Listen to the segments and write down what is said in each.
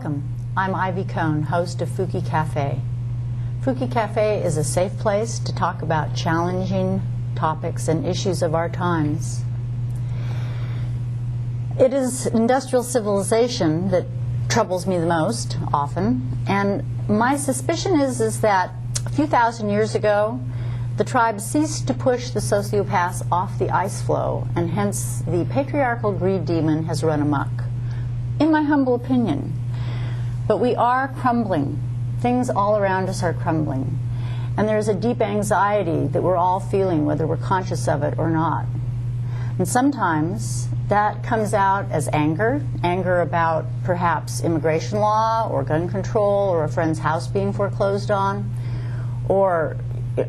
Welcome. I'm Ivey, host of Fuki Cafe. Fuki Cafe is a safe place to talk about challenging topics and issues of our times. It is industrial civilization that troubles me the most often, and my suspicion is that a few thousand years ago, the tribes ceased to push the sociopaths off the ice floe, and hence the patriarchal greed demon has run amok, in my humble opinion. But we are crumbling. Things all around us are crumbling. And there's a deep anxiety that we're all feeling, whether we're conscious of it or not. And sometimes that comes out as anger about perhaps immigration law or gun control or a friend's house being foreclosed on, or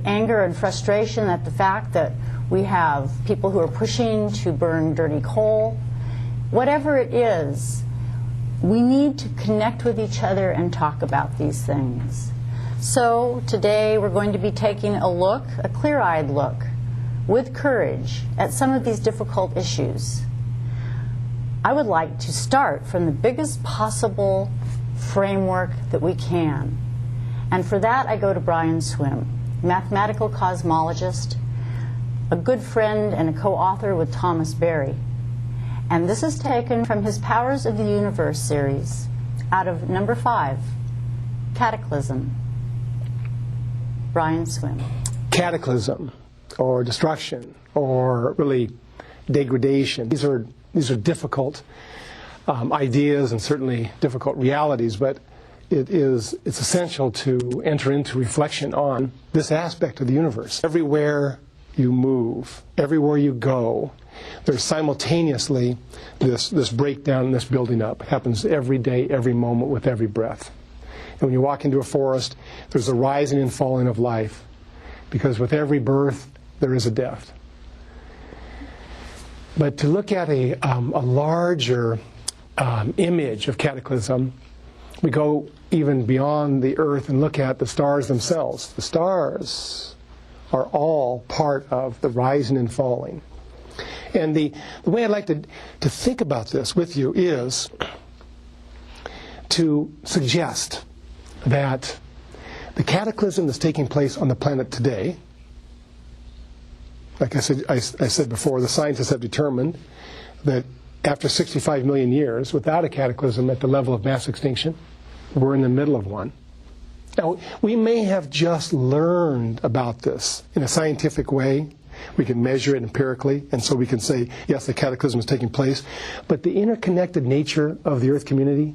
anger and frustration at the fact that we have people who are pushing to burn dirty coal. Whatever it is, we need to connect with each other and talk about these things. So today we're going to be taking a look, a clear-eyed look, with courage, at some of these difficult issues. I would like to start from the biggest possible framework that we can. And for that I go to Brian Swim, mathematical cosmologist, a good friend and a co-author with Thomas Berry. And this is taken from his Powers of the Universe series, out of number 5, Cataclysm. Brian Swim. Cataclysm, or destruction, or really degradation. These are difficult ideas and certainly difficult realities, but it's essential to enter into reflection on this aspect of the universe. Everywhere you move, everywhere you go, there's simultaneously this breakdown and this building up. It happens every day, every moment, with every breath. And when you walk into a forest, there's a rising and falling of life, because with every birth, there is a death. But to look at a larger image of cataclysm, we go even beyond the earth and look at the stars themselves. The stars are all part of the rising and falling. And the way I'd like to think about this with you is to suggest that the cataclysm that's taking place on the planet today, like I said before, the scientists have determined that after 65 million years, without a cataclysm at the level of mass extinction, we're in the middle of one. Now, we may have just learned about this in a scientific way. We can measure it empirically, and so we can say, yes, the cataclysm is taking place. But the interconnected nature of the Earth community,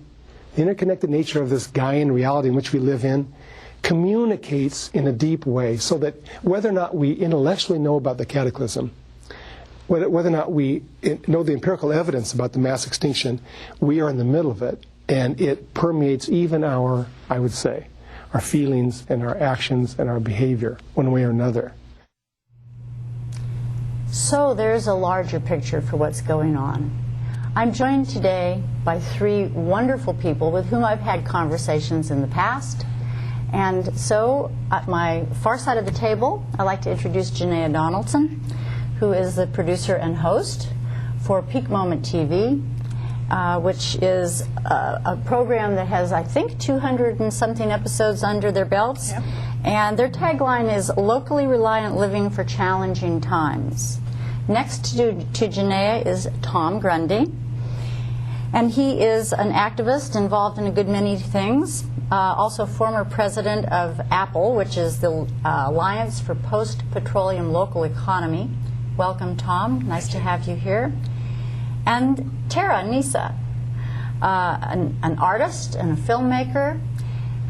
the interconnected nature of this Gaian reality in which we live in, communicates in a deep way, so that whether or not we intellectually know about the cataclysm, whether or not we know the empirical evidence about the mass extinction, we are in the middle of it, and it permeates even our, I would say, our feelings and our actions and our behavior, one way or another. So there's a larger picture for what's going on. I'm joined today by 3 wonderful people with whom I've had conversations in the past. And so at my far side of the table, I'd like to introduce Janae Donaldson, who is the producer and host for Peak Moment TV, which is a program that has, I think, 200 and something episodes under their belts. Yep. And their tagline is locally reliant living for challenging times. Next to Janae is Tom Grundy, and he is an activist involved in a good many things, also former president of Apple, which is the Alliance for Post-Petroleum Local Economy. Welcome, Tom. Nice to have you here. And Tara Nisa, an artist and a filmmaker,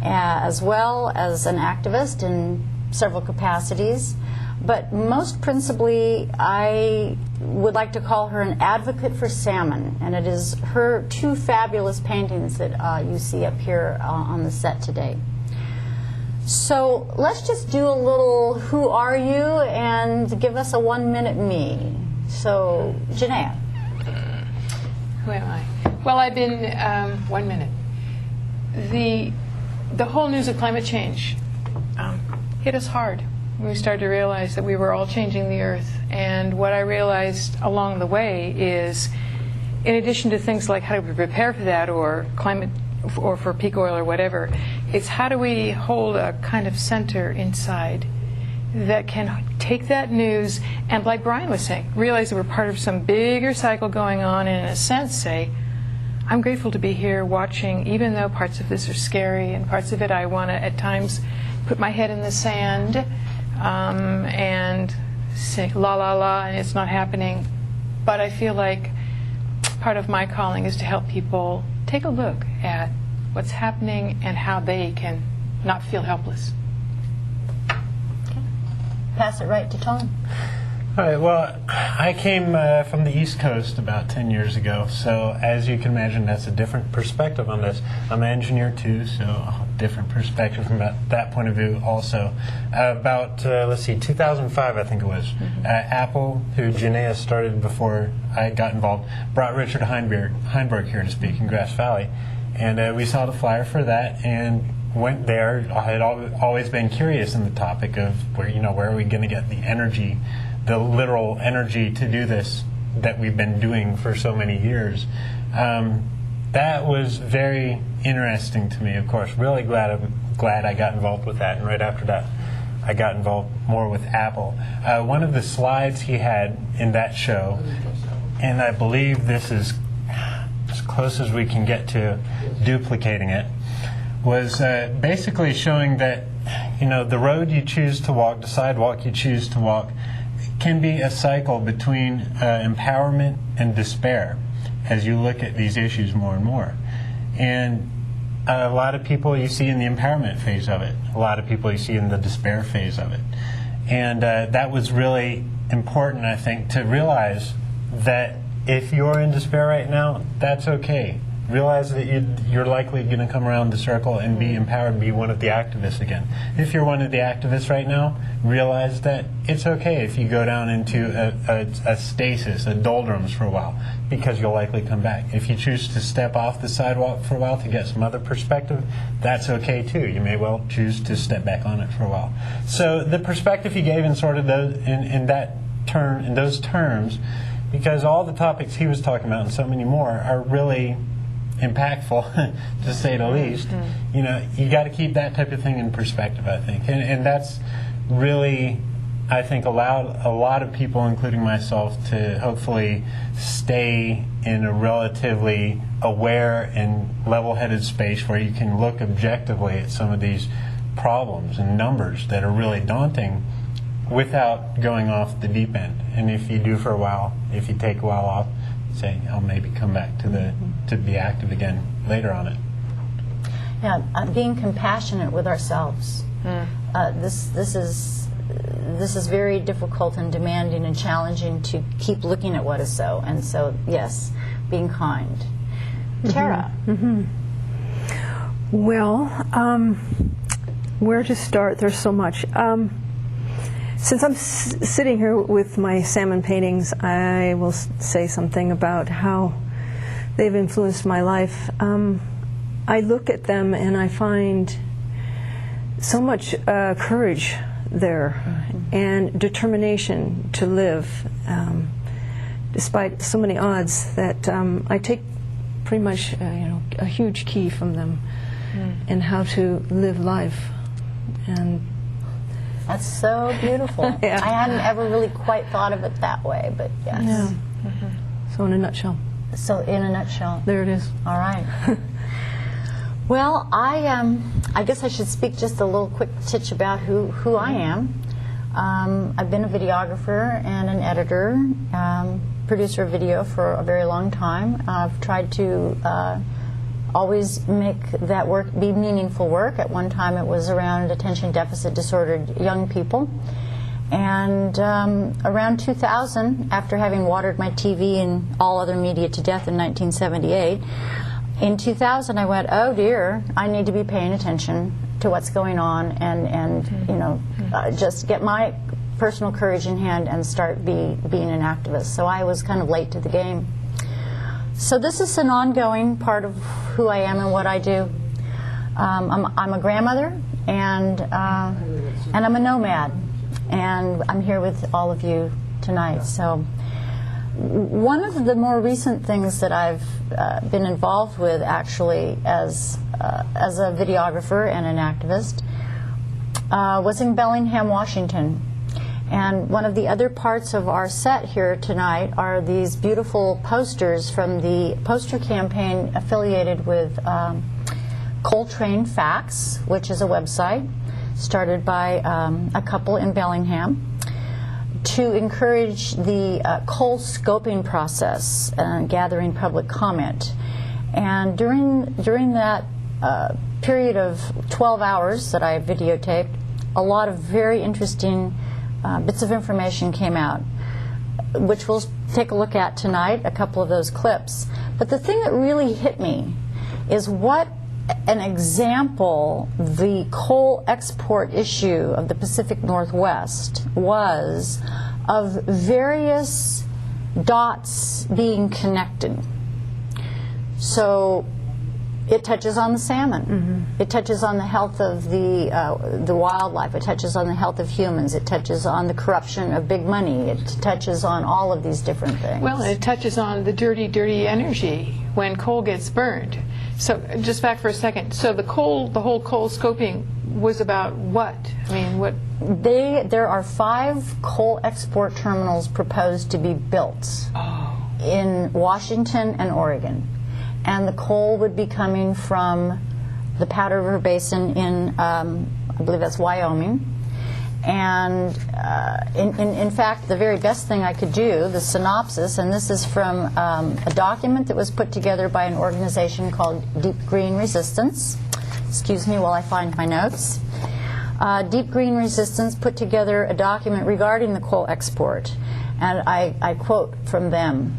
as well as an activist in several capacities. But most principally, I would like to call her an advocate for salmon, and it is her 2 fabulous paintings that you see up here on the set today. So let's just do a little who are you and give us a 1-minute me. So, Janae. Who am I? Well, I've been 1 minute. The whole news of climate change hit us hard. We started to realize that we were all changing the Earth. And what I realized along the way is, in addition to things like how do we prepare for that, or climate or for peak oil or whatever. It's how do we hold a kind of center inside that can take that news and, like Brian was saying, realize that we're part of some bigger cycle going on, and in a sense say, I'm grateful to be here watching, even though parts of this are scary and parts of it I want to at times put my head in the sand and say la la la and it's not happening. But I feel like part of my calling is to help people take a look at what's happening and how they can not feel helpless. Okay. Pass it right to Tom. All right, well, I came from the East Coast about 10 years ago, so as you can imagine, that's a different perspective on this. I'm an engineer too, so a different perspective from that point of view also. About, let's see, 2005 I think it was, Apple, who Janae started before I got involved, brought Richard Heinberg here to speak in Grass Valley, and we saw the flyer for that and went there. I had always been curious in the topic of where are we going to get the energy, the literal energy to do this that we've been doing for so many years. That was very interesting to me, of course. Really glad I got involved with that. And right after that, I got involved more with Apple. One of the slides he had in that show, and I believe this is as close as we can get to duplicating it, was basically showing that the road you choose to walk, the sidewalk you choose to walk, can be a cycle between empowerment and despair as you look at these issues more and more. And a lot of people you see in the empowerment phase of it, a lot of people you see in the despair phase of it. And that was really important, I think, to realize that if you're in despair right now, that's okay. Realize that you're likely going to come around the circle and be empowered, be one of the activists again. If you're one of the activists right now, realize that it's okay if you go down into a stasis, a doldrums for a while, because you'll likely come back. If you choose to step off the sidewalk for a while to get some other perspective, that's okay too. You may well choose to step back on it for a while. So the perspective he gave in sort of those, in those terms, because all the topics he was talking about and so many more are really impactful, to say the least. You got to keep that type of thing in perspective, I think, and that's really, I think, allowed a lot of people, including myself, to hopefully stay in a relatively aware and level-headed space where you can look objectively at some of these problems and numbers that are really daunting without going off the deep end. And if you do for a while, if you take a while off, say, I'll maybe come back to be active again later on it. Yeah, being compassionate with ourselves. This is very difficult and demanding and challenging to keep looking at what is so. And so, yes, being kind. Tara. Well, where to start? There's so much. Since I'm sitting here with my salmon paintings, I will say something about how they've influenced my life. I look at them and I find so much courage there and determination to live, despite so many odds that I take pretty much a huge key from them in how to live life. And that's so beautiful. Yeah. I hadn't ever really quite thought of it that way, but yes. Yeah. So in a nutshell. So in a nutshell. There it is. All right. Well, I guess I should speak just a little quick titch about who I am. I've been a videographer and an editor, producer of video for a very long time. I've tried to always make that work be meaningful work. At one time it was around attention deficit disordered young people. And around 2000, after having watered my TV and all other media to death in 1978, in 2000 I went, oh dear, I need to be paying attention to what's going on and just get my personal courage in hand and start being an activist. So I was kind of late to the game. So this is an ongoing part of who I am and what I do. I'm a grandmother and I'm a nomad, and I'm here with all of you tonight. So One of the more recent things that I've been involved with, actually, as a videographer and an activist, was in Bellingham, Washington. And one of the other parts of our set here tonight are these beautiful posters from the poster campaign affiliated with Coal Train Facts, which is a website started by a couple in Bellingham to encourage the coal scoping process and gathering public comment. And during that period of 12 hours that I videotaped, a lot of very interesting bits of information came out, which we'll take a look at tonight, a couple of those clips. But the thing that really hit me is what an example the coal export issue of the Pacific Northwest was of various dots being connected. So it touches on the salmon. It touches on the health of the wildlife. It touches on the health of humans. It touches on the corruption of big money. It touches on all of these different things. Well, it touches on the dirty, dirty energy when coal gets burned. So just back for a second. So the whole coal scoping was about what? I mean, what? There are 5 coal export terminals proposed to be built in Washington and Oregon. And the coal would be coming from the Powder River Basin in, I believe that's Wyoming. And in fact, the very best thing I could do, the synopsis, and this is from a document that was put together by an organization called Deep Green Resistance. Excuse me while I find my notes. Deep Green Resistance put together a document regarding the coal export. And I quote from them.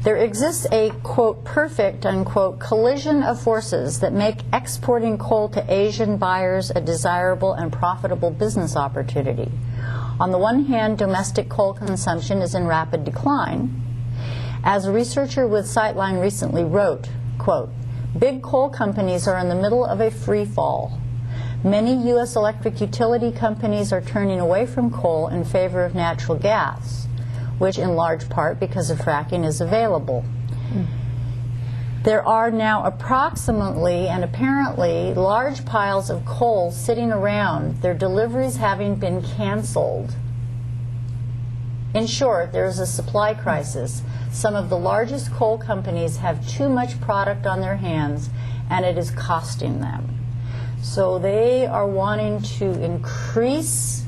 There exists a, quote, perfect, unquote, collision of forces that make exporting coal to Asian buyers a desirable and profitable business opportunity. On the one hand, domestic coal consumption is in rapid decline. As a researcher with Sightline recently wrote, quote, big coal companies are in the middle of a free fall. Many U.S. electric utility companies are turning away from coal in favor of natural gas, which in large part because of fracking is available. There are now approximately and apparently large piles of coal sitting around, their deliveries having been canceled. In short, there is a supply crisis. Some of the largest coal companies have too much product on their hands, and it is costing them. So they are wanting to increase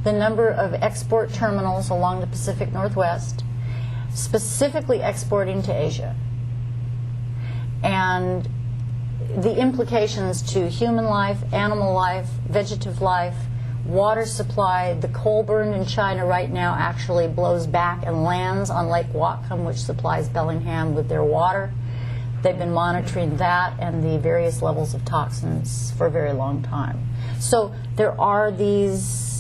the number of export terminals along the Pacific Northwest, specifically exporting to Asia. And the implications to human life, animal life, vegetative life, water supply. The coal burned in China right now actually blows back and lands on Lake Whatcom, which supplies Bellingham with their water. They've been monitoring that and the various levels of toxins for a very long time. So there are these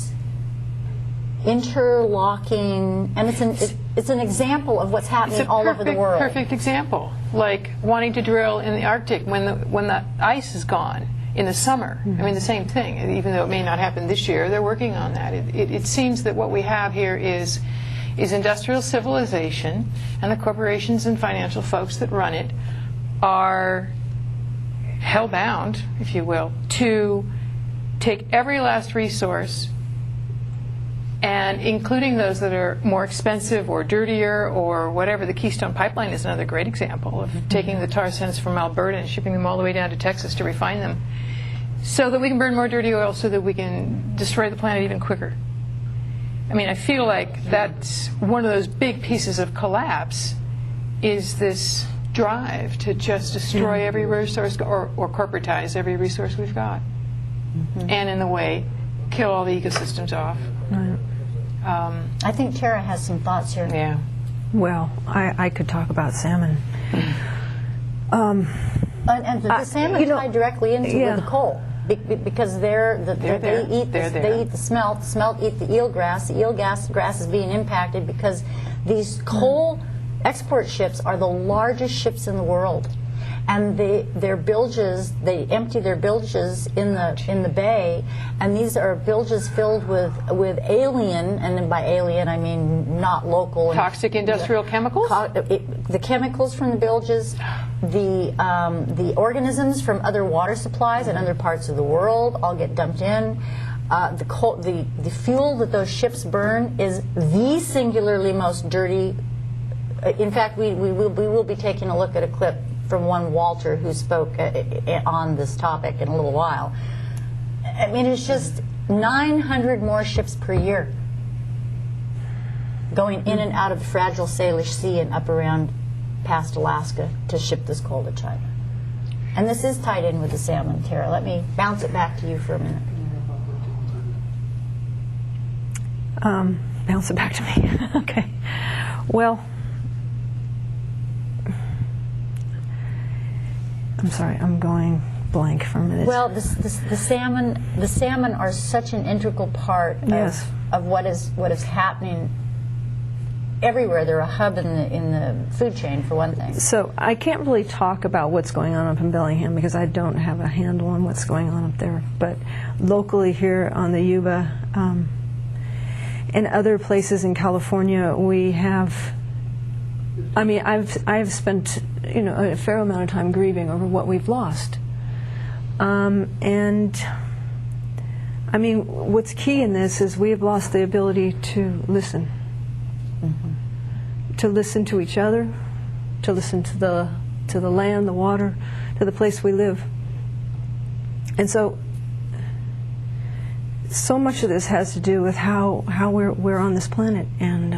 interlocking, and it's an example of what's happening all over the world. Perfect example, like wanting to drill in the Arctic when the ice is gone in the summer. I mean, the same thing. Even though it may not happen this year, they're working on that. It seems that what we have here is industrial civilization, and the corporations and financial folks that run it are hell-bound, if you will, to take every last resource, and including those that are more expensive or dirtier or whatever. The Keystone Pipeline is another great example of taking the tar sands from Alberta and shipping them all the way down to Texas to refine them so that we can burn more dirty oil so that we can destroy the planet even quicker. I mean, I feel like that's one of those big pieces of collapse, is this drive to just destroy every resource or corporatize every resource we've got. And in the way, kill all the ecosystems off. I think Tara has some thoughts here. Yeah. Well, I could talk about salmon. And the salmon tied directly into with the coal, because they eat the smelt. The smelt eat the eelgrass. The eelgrass is being impacted because these coal export ships are the largest ships in the world, and their bilges, they empty their bilges in the bay, and these are bilges filled with alien, and by alien I mean not local. Toxic industrial chemicals? The chemicals from the bilges, the organisms from other water supplies in other parts of the world all get dumped in. The fuel that those ships burn is the singularly most dirty. In fact, we will be taking a look at a clip from one Walter who spoke on this topic in a little while. I mean, it's just 900 more ships per year going in and out of the fragile Salish Sea and up around past Alaska to ship this coal to China. And this is tied in with the salmon, Tara. Let me bounce it back to you for a minute. Bounce it back to me. Okay. Well, I'm sorry, I'm going blank for a minute. Well, the salmon are such an integral part of what is happening everywhere. They're a hub in the food chain, for one thing. So I can't really talk about what's going on up in Bellingham because I don't have a handle on what's going on up there. But locally here on the Yuba and other places in California, we have. I mean, I've spent a fair amount of time grieving over what we've lost, and I mean, what's key in this is we have lost the ability to listen, to listen to each other, to listen to the land, the water, to the place we live, and so much of this has to do with how we're on this planet. And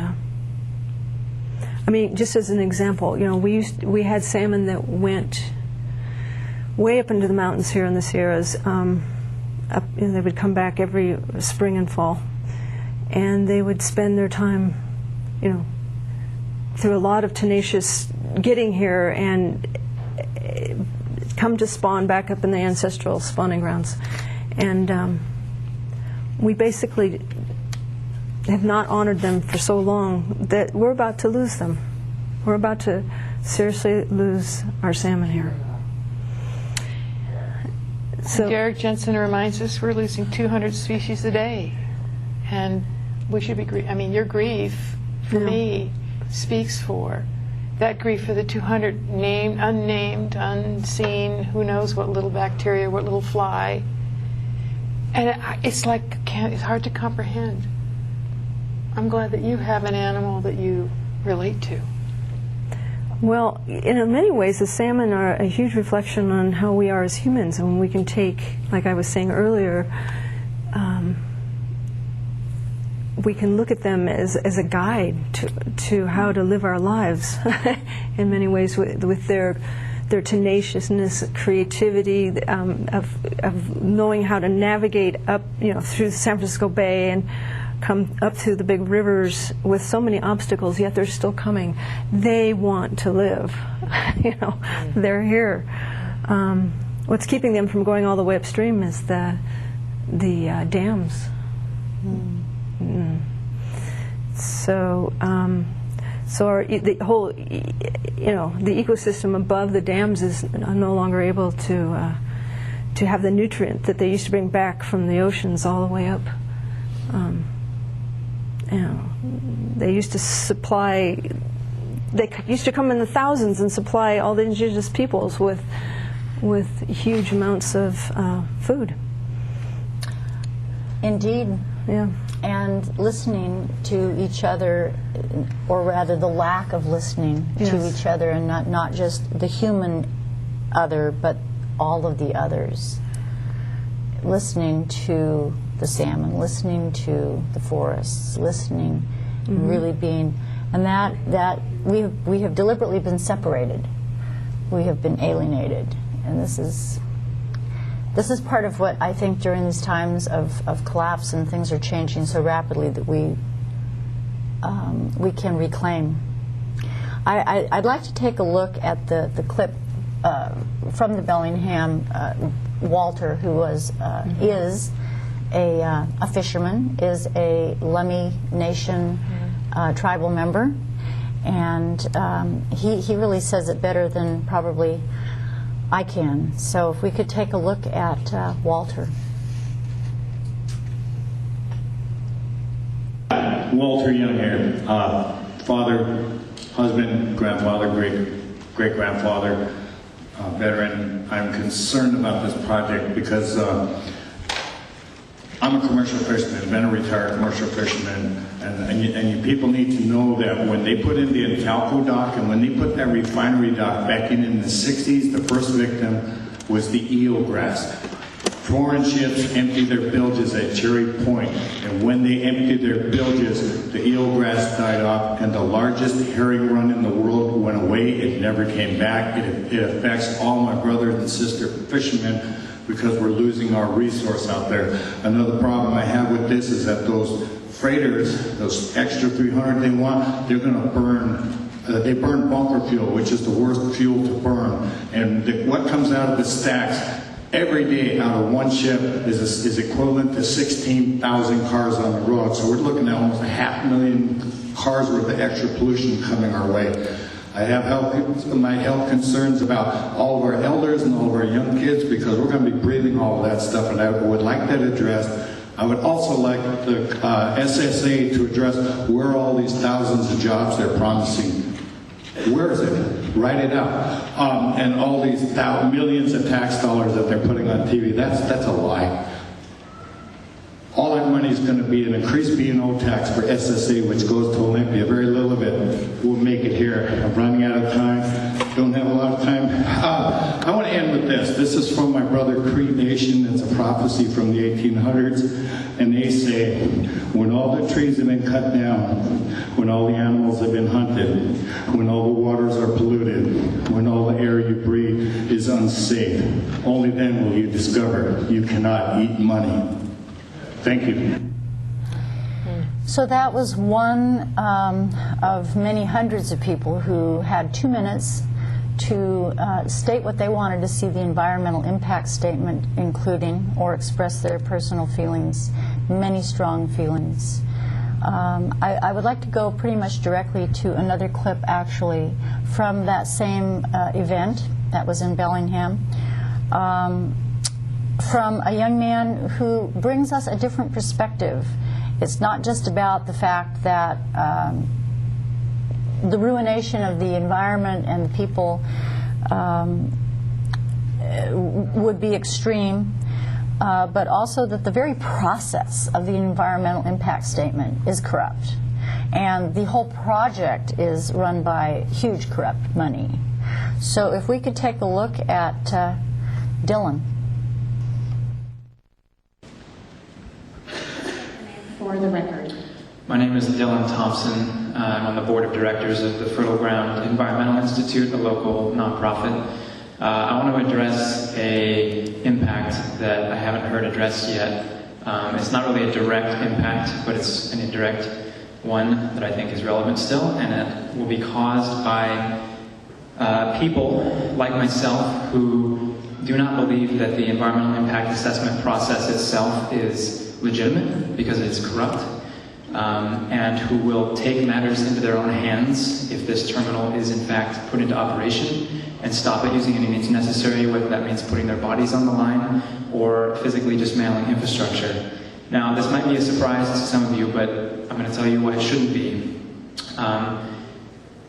I mean, just as an example, we had salmon that went way up into the mountains here in the Sierras. They would come back every spring and fall, and they would spend their time, through a lot of tenacious getting here and come to spawn back up in the ancestral spawning grounds. And we basically have not honored them for so long that we're about to lose them. We're about to seriously lose our salmon here. So Derek Jensen reminds us we're losing 200 species a day, and we should be. I mean, your grief for me speaks for that grief for the 200 named, unnamed, unseen, who knows what little bacteria, what little fly, and it's like it's hard to comprehend. I'm glad that you have an animal that you relate to. Well, in many ways, the salmon are a huge reflection on how we are as humans, and we can take, like I was saying earlier, we can look at them as a guide to how to live our lives. In many ways, with their tenaciousness, creativity, of knowing how to navigate up, through the San Francisco Bay and come up through the big rivers with so many obstacles, yet they're still coming. They want to live. They're here. What's keeping them from going all the way upstream is the dams. So the whole, the ecosystem above the dams is no longer able to have the nutrient that they used to bring back from the oceans all the way up. They used to supply. They used to come in the thousands and supply all the indigenous peoples with huge amounts of food. Indeed. Yeah. And listening to each other, or rather the lack of listening to each other, and not just the human other, but all of the others. Listening to the salmon, listening to the forests, listening, really being, and that we have deliberately been separated. We have been alienated, and this is part of what I think during these times of collapse and things are changing so rapidly that we can reclaim. I'd like to take a look at the clip from the Bellingham. Walter, who is a fisherman, is a Lummi Nation tribal member, and he really says it better than probably I can. So if we could take a look at Walter. Walter Young here, father, husband, grandfather, great-grandfather, veteran. I'm concerned about this project because I'm a commercial fisherman, been a retired commercial fisherman, and you people need to know that when they put in the Intalco dock and when they put that refinery dock back in the 60s, the first victim was the eelgrass. Foreign ships empty their bilges at Cherry Point, and when they emptied their bilges, the eelgrass died off, and the largest herring run in the world went away. It never came back. It affects all my brothers and sister fishermen because we're losing our resource out there. Another problem I have with this is that those freighters, those extra 300 they want, they're going to burn. They burn bunker fuel, which is the worst fuel to burn. And what comes out of the stacks every day out of one ship is equivalent to 16,000 cars on the road. So we're looking at almost 500,000 cars worth of extra pollution coming our way. I have my health concerns about all of our elders and all of our young kids because we're going to be breathing all of that stuff, and I would like that addressed. I would also like the SSA to address where all these thousands of jobs they're promising. Where is it? Write it out. And all these millions of tax dollars that they're putting on TV, that's a lie. All that money is going to be an increased B&O tax for SSA, which goes to Olympia. Very little of it will make it here. I'm running out of time. Don't have a lot of time. I want to end with this. This is from my brother Cree Nation. It's a prophecy from the 1800s. And they say, when all the trees have been cut down, when all the animals have been hunted, when all the waters are polluted, when all the air you breathe is unsafe, only then will you discover you cannot eat money. Thank you. So that was one of many hundreds of people who had 2 minutes to state what they wanted to see the environmental impact statement including or express their personal feelings, many strong feelings. I would like to go pretty much directly to another clip actually from that same event that was in Bellingham. From a young man who brings us a different perspective. It's not just about the fact that the ruination of the environment and the people would be extreme, but also that the very process of the environmental impact statement is corrupt. And the whole project is run by huge corrupt money. So if we could take a look at Dylan. For the record. My name is Dylan Thompson. I'm on the board of directors of the Fertile Ground Environmental Institute, a local nonprofit. I want to address an impact that I haven't heard addressed yet. It's not really a direct impact, but it's an indirect one that I think is relevant still, and it will be caused by people like myself who do not believe that the environmental impact assessment process itself is legitimate because it's corrupt, and who will take matters into their own hands if this terminal is in fact put into operation and stop it using any means necessary, whether that means putting their bodies on the line or physically dismantling infrastructure. Now, this might be a surprise to some of you, but I'm going to tell you why it shouldn't be.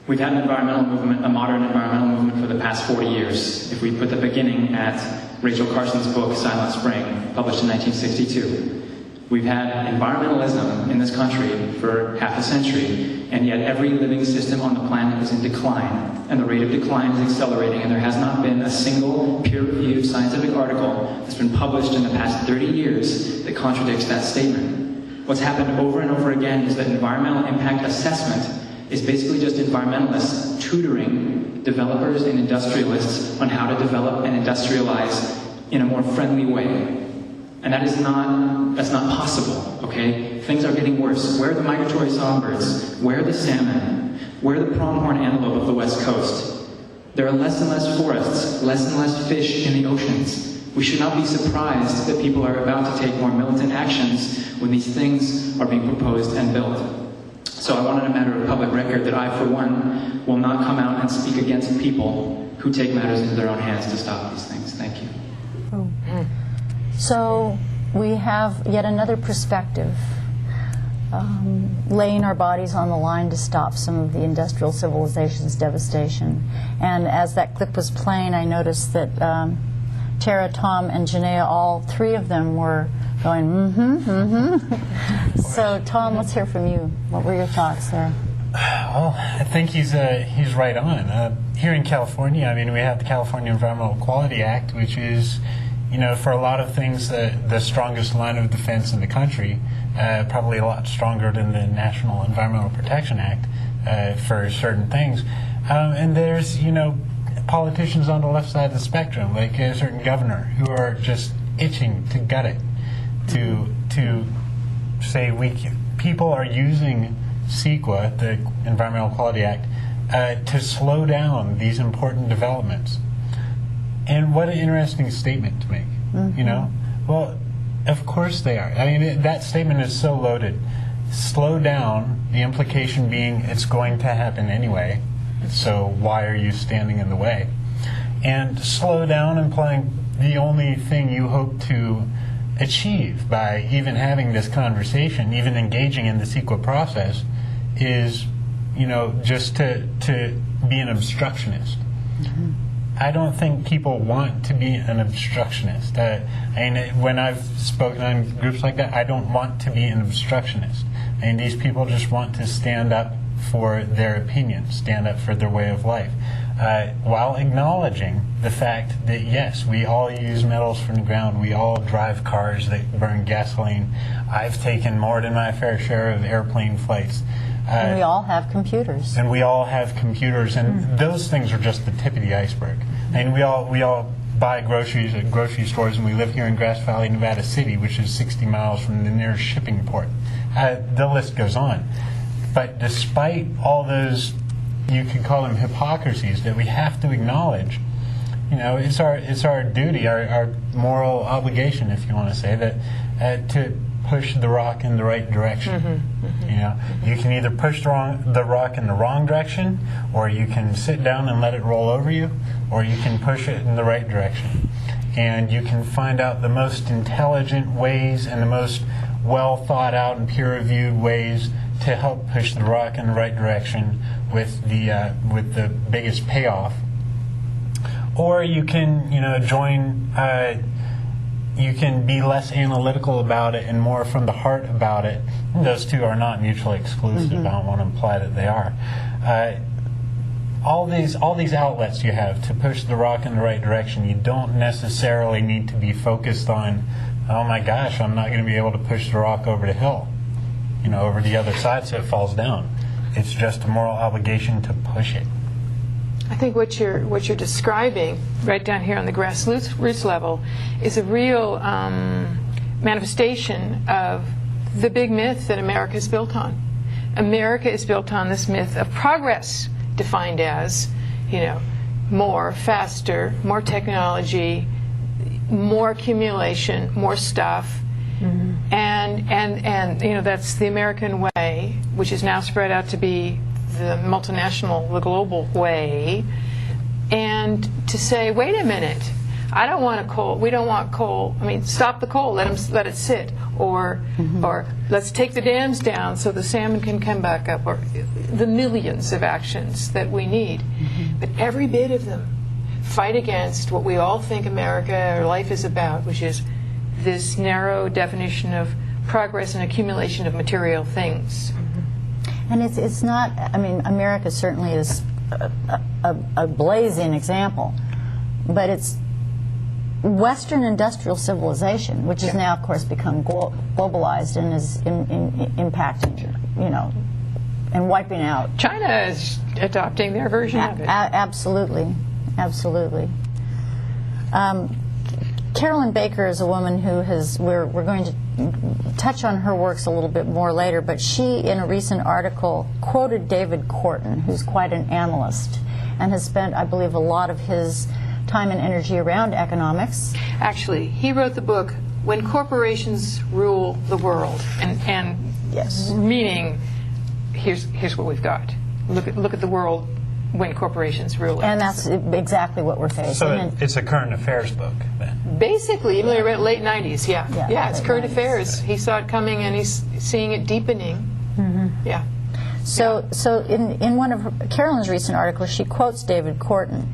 We've had an environmental movement, a modern environmental movement for the past 40 years. If we put the beginning at Rachel Carson's book, Silent Spring, published in 1962. We've had environmentalism in this country for half a century, and yet every living system on the planet is in decline, and the rate of decline is accelerating, and there has not been a single peer-reviewed scientific article that's been published in the past 30 years that contradicts that statement. What's happened over and over again is that environmental impact assessment is basically just environmentalists tutoring developers and industrialists on how to develop and industrialize in a more friendly way. And that's not possible, okay? Things are getting worse. Where are the migratory songbirds? Where are the salmon? Where are the pronghorn antelope of the West Coast? There are less and less forests, less and less fish in the oceans. We should not be surprised that people are about to take more militant actions when these things are being proposed and built. So I want, in a matter of public record, that I, for one, will not come out and speak against people who take matters into their own hands to stop these things. Thank you. So we have yet another perspective, laying our bodies on the line to stop some of the industrial civilization's devastation. And as that clip was playing, I noticed that Tara, Tom, and Janae, all three of them were going, So, Tom, let's hear from you. What were your thoughts there? Well, I think he's right on. Here in California, I mean, we have the California Environmental Quality Act, which is, for a lot of things, the strongest line of defense in the country, probably a lot stronger than the National Environmental Protection Act for certain things. And there's, politicians on the left side of the spectrum, like a certain governor, who are just itching to gut it, to say people are using CEQA, the Environmental Quality Act, to slow down these important developments. And what an interesting statement to make, Well, of course they are. I mean, that statement is so loaded. Slow down, the implication being it's going to happen anyway, so why are you standing in the way? And slow down implying the only thing you hope to achieve by even having this conversation, even engaging in the CEQA process, is, just to be an obstructionist. Mm-hmm. I don't think people want to be an obstructionist. When I've spoken on groups like that, I don't want to be an obstructionist. And these people just want to stand up for their opinion, stand up for their way of life, while acknowledging the fact that, yes, we all use metals from the ground, we all drive cars that burn gasoline. I've taken more than my fair share of airplane flights. And we all have computers. And we all have computers, and those things are just the tip of the iceberg. And we all buy groceries at grocery stores, and we live here in Grass Valley, Nevada City, which is 60 miles from the nearest shipping port. The list goes on. But despite all those, you could call them hypocrisies, that we have to acknowledge, it's our duty, our moral obligation, if you want to say that, to push the rock in the right direction. You can either push the rock in the wrong direction, or you can sit down and let it roll over you, or you can push it in the right direction. And you can find out the most intelligent ways and the most well thought out and peer reviewed ways to help push the rock in the right direction with the biggest payoff. Or you can join. You can be less analytical about it and more from the heart about it. Those two are not mutually exclusive. I don't want to imply that they are. All these outlets you have to push the rock in the right direction. You don't necessarily need to be focused on, oh my gosh, I'm not going to be able to push the rock over the hill, over the other side so it falls down. It's just a moral obligation to push it. I think what you're describing right down here on the grassroots level is a real manifestation of the big myth that America is built on. America is built on this myth of progress, defined as, more, faster, more technology, more accumulation, more stuff. Mm-hmm. And that's the American way, which is now spread out to be the multinational, the global way, and to say, wait a minute, I don't want coal. We don't want coal. I mean, stop the coal. Let it sit, or let's take the dams down so the salmon can come back up, or the millions of actions that we need. Mm-hmm. But every bit of them fight against what we all think America or life is about, which is this narrow definition of progress and accumulation of material things. And it's not, I mean, America certainly is a blazing example, but it's Western industrial civilization, which has now, of course, become globalized and is impacting, and wiping out. China is adopting their version of it. Absolutely. Absolutely. Carolyn Baker is a woman who we're going to touch on her works a little bit more later, but she, in a recent article, quoted David Korten, who's quite an analyst, and has spent, I believe, a lot of his time and energy around economics. Actually, he wrote the book, When Corporations Rule the World, and yes, meaning, here's what we've got. Look at the world when corporations rule it. And that's exactly what we're facing. So it's a current affairs book, then? Basically, even though he read late 90s, yeah. Yeah, It's late current 90s. affairs. He saw it coming, and he's seeing it deepening. Yeah. So in one of Carolyn's recent articles, she quotes David Korten,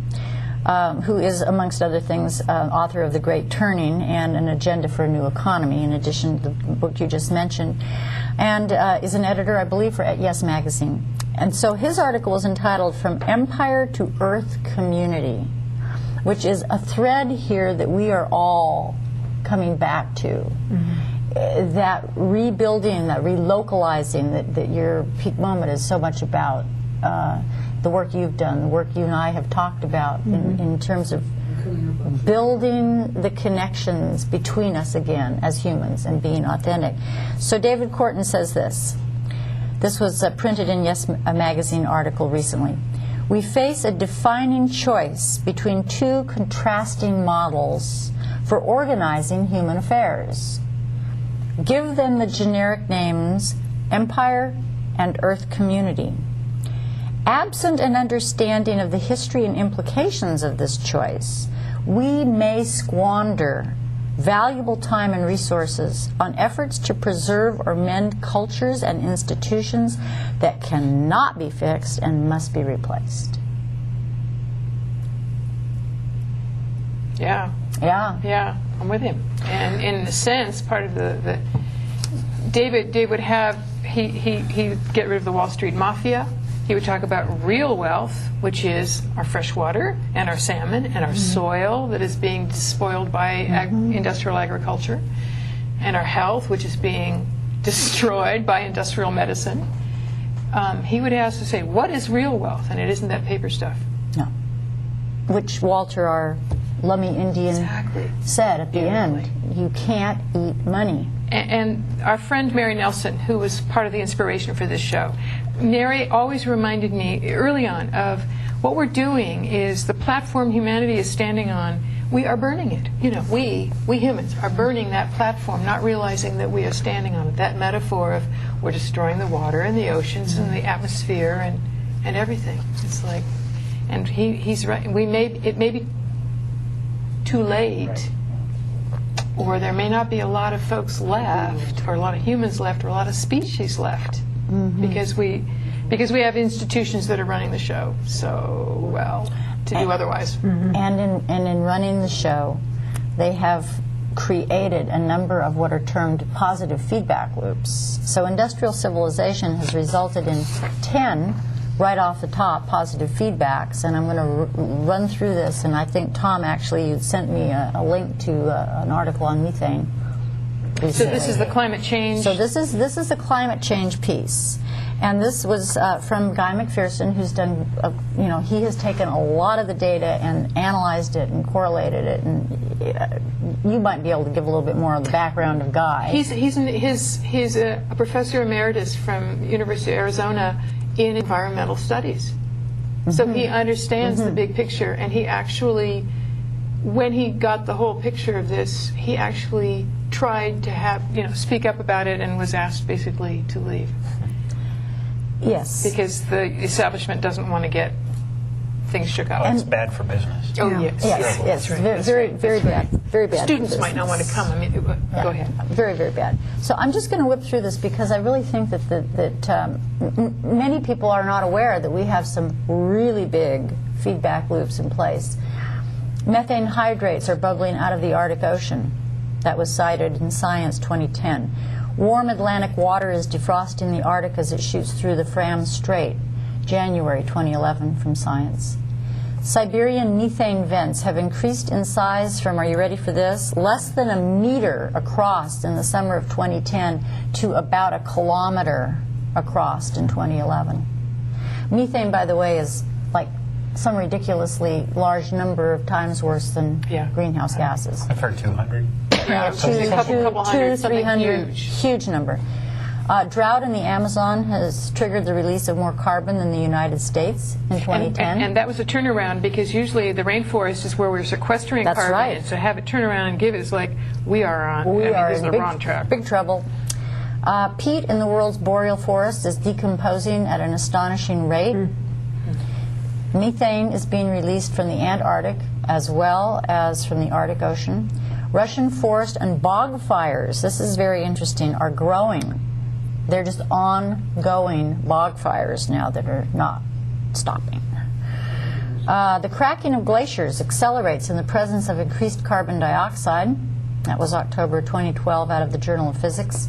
who is, amongst other things, author of The Great Turning and An Agenda for a New Economy, in addition to the book you just mentioned, and is an editor, I believe, for Yes Magazine. And so his article is entitled From Empire to Earth Community, which is a thread here that we are all coming back to. That rebuilding, that relocalizing that your peak moment is so much about, the work you've done, the work you and I have talked about in terms of building the connections between us again as humans and being authentic. So David Korten says this. This was printed in Yes Magazine article recently. We face a defining choice between two contrasting models for organizing human affairs. Give them the generic names Empire and Earth Community. Absent an understanding of the history and implications of this choice, we may squander valuable time and resources on efforts to preserve or mend cultures and institutions that cannot be fixed and must be replaced. Yeah. Yeah. Yeah, I'm with him. And in a sense, part of the David would have, he'd get rid of the Wall Street Mafia. He would talk about real wealth, which is our fresh water and our salmon and our soil that is being despoiled by industrial agriculture, and our health, which is being destroyed by industrial medicine. He would ask to say, what is real wealth? And it isn't that paper stuff. No. Which Walter, our Lummi Indian, said at the end, you can't eat money. And our friend Mary Nelson, who was part of the inspiration for this show, Mary always reminded me early on of what we're doing is the platform humanity is standing on, we are burning it. You know, we humans are burning that platform, not realizing that we are standing on it. That metaphor of we're destroying the water and the oceans and the atmosphere and everything. It's like, and he's right. It may be too late, or there may not be a lot of folks left, or a lot of humans left, or a lot of species left, because we have institutions that are running the show so well to do otherwise. And in running the show, they have created a number of what are termed positive feedback loops. So industrial civilization has resulted in 10 right off the top positive feedbacks, and I'm going to run through this, and I think Tom actually you sent me a link to an article on methane recently. So this is the climate change. So this is the climate change piece, and this was from Guy McPherson, who's done he has taken a lot of the data and analyzed it and correlated it, and you might be able to give a little bit more of the background of Guy. He's a professor emeritus from University of Arizona in environmental studies. So he understands the big picture, and he actually, when he got the whole picture of this, he actually tried to speak up about it and was asked basically to leave. Yes. Because the establishment doesn't want to get things shook up. It's bad for business. Oh, yes. Yes, very bad. Very bad. Students might not want to come. I mean, go ahead. Very, very bad. So I'm just going to whip through this because I really think that many people are not aware that we have some really big feedback loops in place. Methane hydrates are bubbling out of the Arctic Ocean. That was cited in Science 2010. Warm Atlantic water is defrosting the Arctic as it shoots through the Fram Strait. January 2011 from Science. Siberian methane vents have increased in size from, are you ready for this, less than a meter across in the summer of 2010 to about a kilometer across in 2011. Methane, by the way, is like some ridiculously large number of times worse than greenhouse gases. I've heard 200. Yeah, couple hundred, 300, huge number. Drought in the Amazon has triggered the release of more carbon than the United States in 2010. And that was a turnaround because usually the rainforest is where we're sequestering That's carbon. right. And so have it turn around and give it is like we are in the wrong track. Big trouble. Peat in the world's boreal forest is decomposing at an astonishing rate. Methane is being released from the Antarctic as well as from the Arctic Ocean. Russian forest and bog fires, this is very interesting, are growing. They're just ongoing bog fires now that are not stopping. The cracking of glaciers accelerates in the presence of increased carbon dioxide. That was October 2012 out of the Journal of Physics.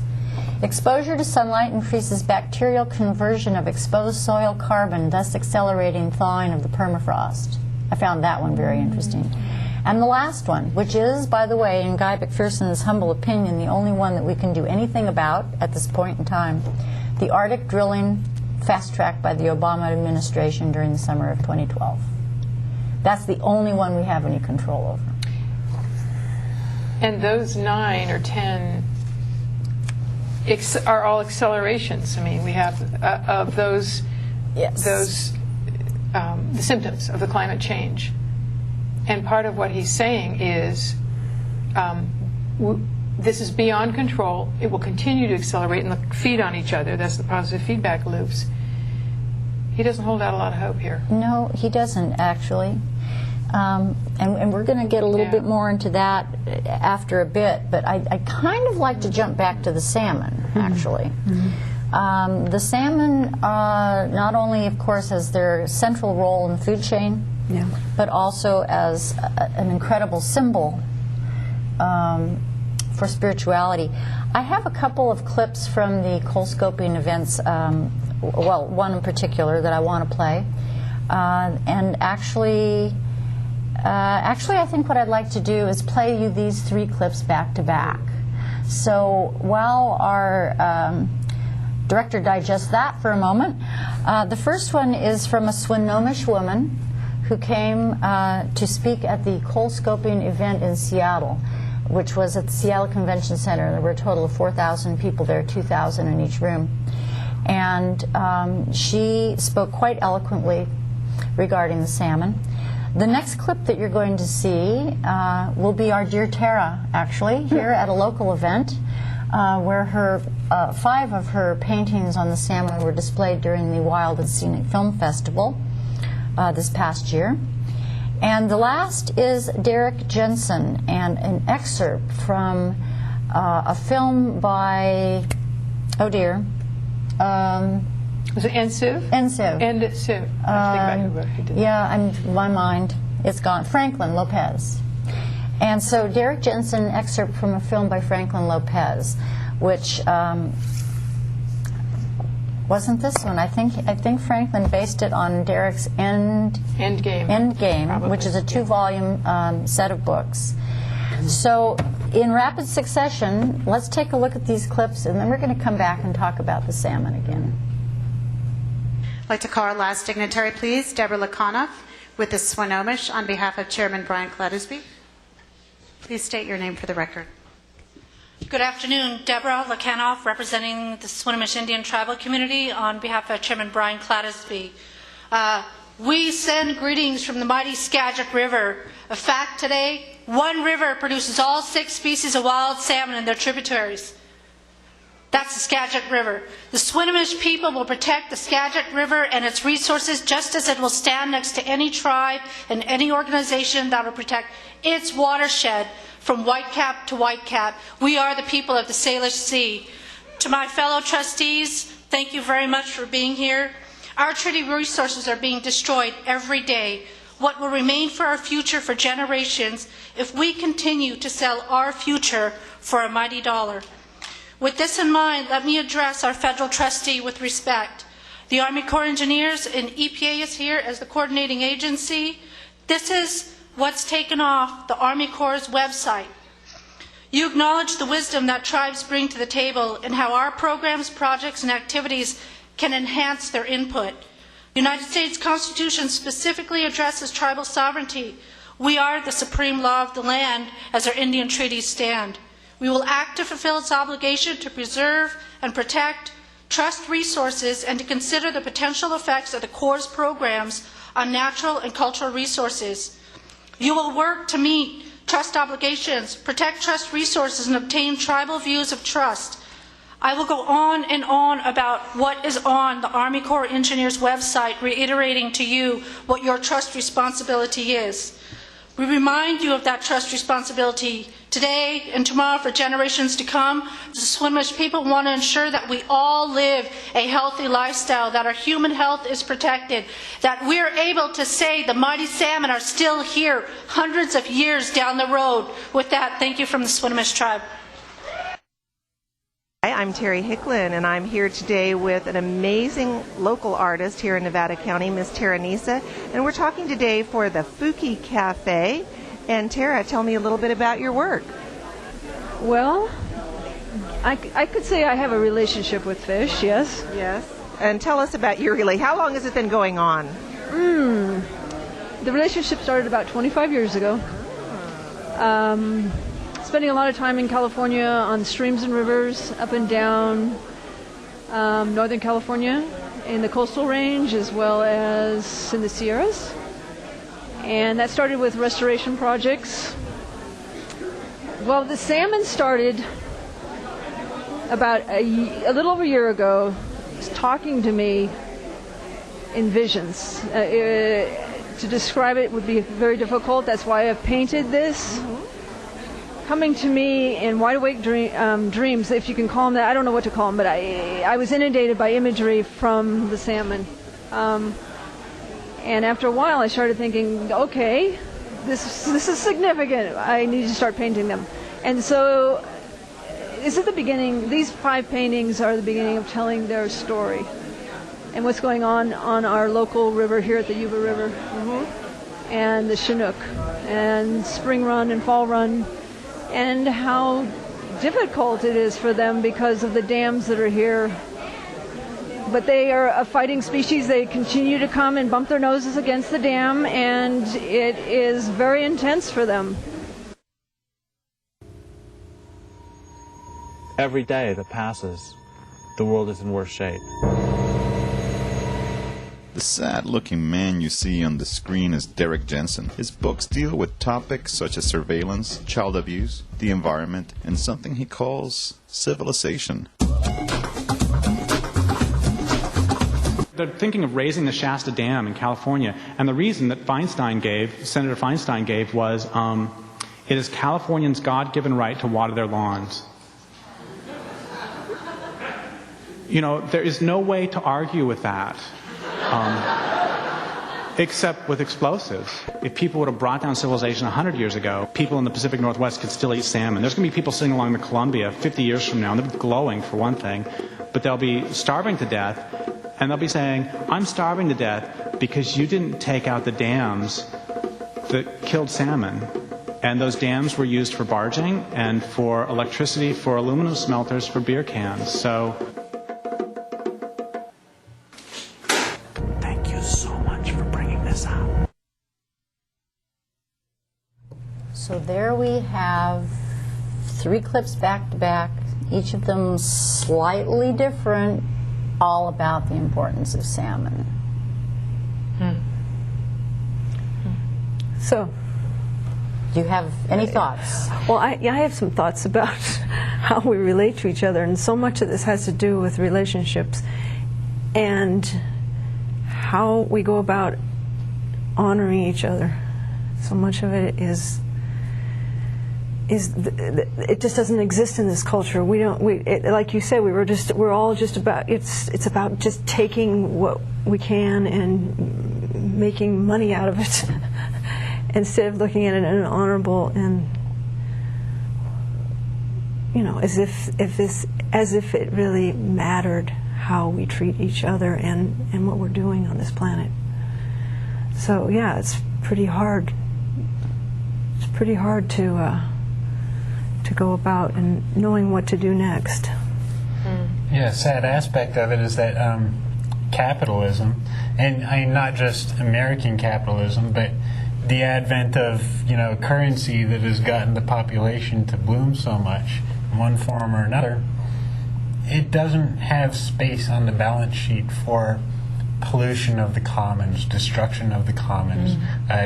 Exposure to sunlight increases bacterial conversion of exposed soil carbon, thus accelerating thawing of the permafrost. I found that one very interesting. And the last one, which is, by the way, in Guy McPherson's humble opinion, the only one that we can do anything about at this point in time, the Arctic drilling fast-tracked by the Obama administration during the summer of 2012. That's the only one we have any control over. And those 9 or 10 are all accelerations. I mean, we have of those, Yes. the symptoms of the climate change. And part of what he's saying is this is beyond control. It will continue to accelerate and feed on each other. That's the positive feedback loops. He doesn't hold out a lot of hope here. No, he doesn't, actually. And we're going to get a little bit more into that after a bit, but I'd kind of like to jump back to the salmon, actually. The salmon, not only, of course, has their central role in the food chain, but also as an incredible symbol for spirituality. I have a couple of clips from the coal scoping events, well, one in particular that I want to play. And actually, I think what I'd like to do is play you these 3 clips back to back. So while our director digests that for a moment, the first one is from a Swinomish woman who came to speak at the coal scoping event in Seattle, which was at the Seattle Convention Center. There were a total of 4,000 people there, 2,000 in each room. And she spoke quite eloquently regarding the salmon. The next clip that you're going to see will be our dear Tara, actually, here at a local event where her 5 of her paintings on the salmon were displayed during the Wild and Scenic Film Festival this past year. And the last is Derek Jensen and an excerpt from a film by, oh dear, Was it Ensiv? Ensiv. Ensiv. I think about who did that. Yeah, my mind, it's gone. Franklin Lopez. And so Derek Jensen, excerpt from a film by Franklin Lopez, which wasn't this one. I think Franklin based it on Derek's Endgame, which is a 2-volume set of books. So in rapid succession, let's take a look at these clips, and then we're going to come back and talk about the salmon again. I'd like to call our last dignitary, please, Deborah Lakonoff with the Swinomish on behalf of Chairman Brian Clattersby. Please state your name for the record. Good afternoon. Deborah Lakonoff, representing the Swinomish Indian tribal community on behalf of Chairman Brian Clattersby. We send greetings from the mighty Skagit River. A fact today, one river produces all 6 species of wild salmon and their tributaries. That's the Skagit River. The Swinomish people will protect the Skagit River and its resources just as it will stand next to any tribe and any organization that will protect its watershed from Whitecap to Whitecap. We are the people of the Salish Sea. To my fellow trustees, thank you very much for being here. Our treaty resources are being destroyed every day. What will remain for our future for generations if we continue to sell our future for a mighty dollar? With this in mind, let me address our federal trustee with respect. The Army Corps of Engineers and EPA is here as the coordinating agency. This is what's taken off the Army Corps' website. You acknowledge the wisdom that tribes bring to the table and how our programs, projects, and activities can enhance their input. The United States Constitution specifically addresses tribal sovereignty. We are the supreme law of the land as our Indian treaties stand. We will act to fulfill its obligation to preserve and protect trust resources and to consider the potential effects of the Corps' programs on natural and cultural resources. You will work to meet trust obligations, protect trust resources, and obtain tribal views of trust. I will go on and on about what is on the Army Corps Engineers website, reiterating to you what your trust responsibility is. We remind you of that trust responsibility today and tomorrow for generations to come. The Swinomish people want to ensure that we all live a healthy lifestyle, that our human health is protected, that we're able to say the mighty salmon are still here hundreds of years down the road. With that, thank you from the Swinomish tribe. Hi, I'm Terry Hicklin, and I'm here today with an amazing local artist here in Nevada County, Miss Tara Nisa, and we're talking today for the Fuki Cafe. And Tara, tell me a little bit about your work. Well, I could say I have a relationship with fish, yes. Yes. And tell us about your relationship. How long has it been going on? The relationship started about 25 years ago. Spending a lot of time in California on streams and rivers, up and down Northern California, in the coastal range, as well as in the Sierras. And that started with restoration projects. Well, the salmon started about a little over a year ago, talking to me in visions. To describe it would be very difficult. That's why I've painted this. Coming to me in wide awake dreams, if you can call them that. I don't know what to call them, but I was inundated by imagery from the salmon. And after a while, I started thinking, okay, this is significant. I need to start painting them. And so this is the beginning. These 5 paintings are the beginning of telling their story and what's going on our local river here at the Yuba River, and the Chinook, and Spring Run and Fall Run, and how difficult it is for them because of the dams that are here. But they are a fighting species. They continue to come and bump their noses against the dam, and it is very intense for them. Every day that passes, the world is in worse shape. The sad-looking man you see on the screen is Derek Jensen. His books deal with topics such as surveillance, child abuse, the environment, and something he calls civilization. They're thinking of raising the Shasta Dam in California, and the reason that Senator Feinstein gave was it is Californians' God-given right to water their lawns. You know, there is no way to argue with that. Except with explosives. If people would have brought down civilization 100 years ago, people in the Pacific Northwest could still eat salmon. There's going to be people sitting along the Columbia 50 years from now, and they'll be glowing for one thing, but they'll be starving to death, and they'll be saying, I'm starving to death because you didn't take out the dams that killed salmon. And those dams were used for barging and for electricity for aluminum smelters for beer cans. So So there we have 3 clips back to back, each of them slightly different, all about the importance of salmon. So, do you have any thoughts? Well, I have some thoughts about how we relate to each other, and so much of this has to do with relationships and how we go about honoring each other. So much of it it just doesn't exist in this culture. Like you said, we're all just about, it's about just taking what we can and making money out of it instead of looking at it in an honorable and, you know, as if it really mattered how we treat each other and what we're doing on this planet. So yeah, it's pretty hard. It's pretty hard to go about and knowing what to do next. Yeah, a sad aspect of it is that capitalism, and I mean not just American capitalism, but the advent of, you know, currency that has gotten the population to bloom so much in one form or another, it doesn't have space on the balance sheet for pollution of the commons, destruction of the commons,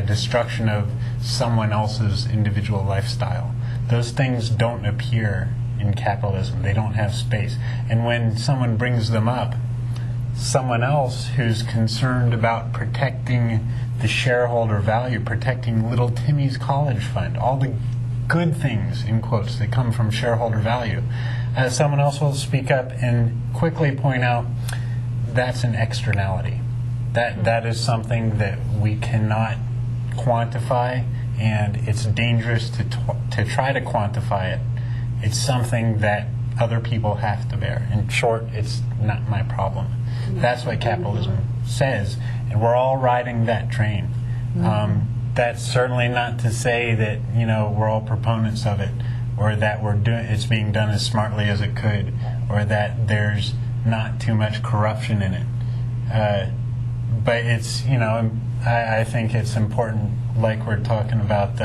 destruction of someone else's individual lifestyle. Those things don't appear in capitalism. They don't have space. And when someone brings them up, someone else who's concerned about protecting the shareholder value, protecting little Timmy's college fund, all the good things, in quotes, that come from shareholder value, someone else will speak up and quickly point out that's an externality. That is something that we cannot quantify, and it's dangerous to try to quantify it. It's something that other people have to bear. In short, it's not my problem. That's what capitalism says, and we're all riding that train. That's certainly not to say that we're all proponents of it, or that it's being done as smartly as it could, or that there's not too much corruption in it. But it's I think it's important, like we're talking about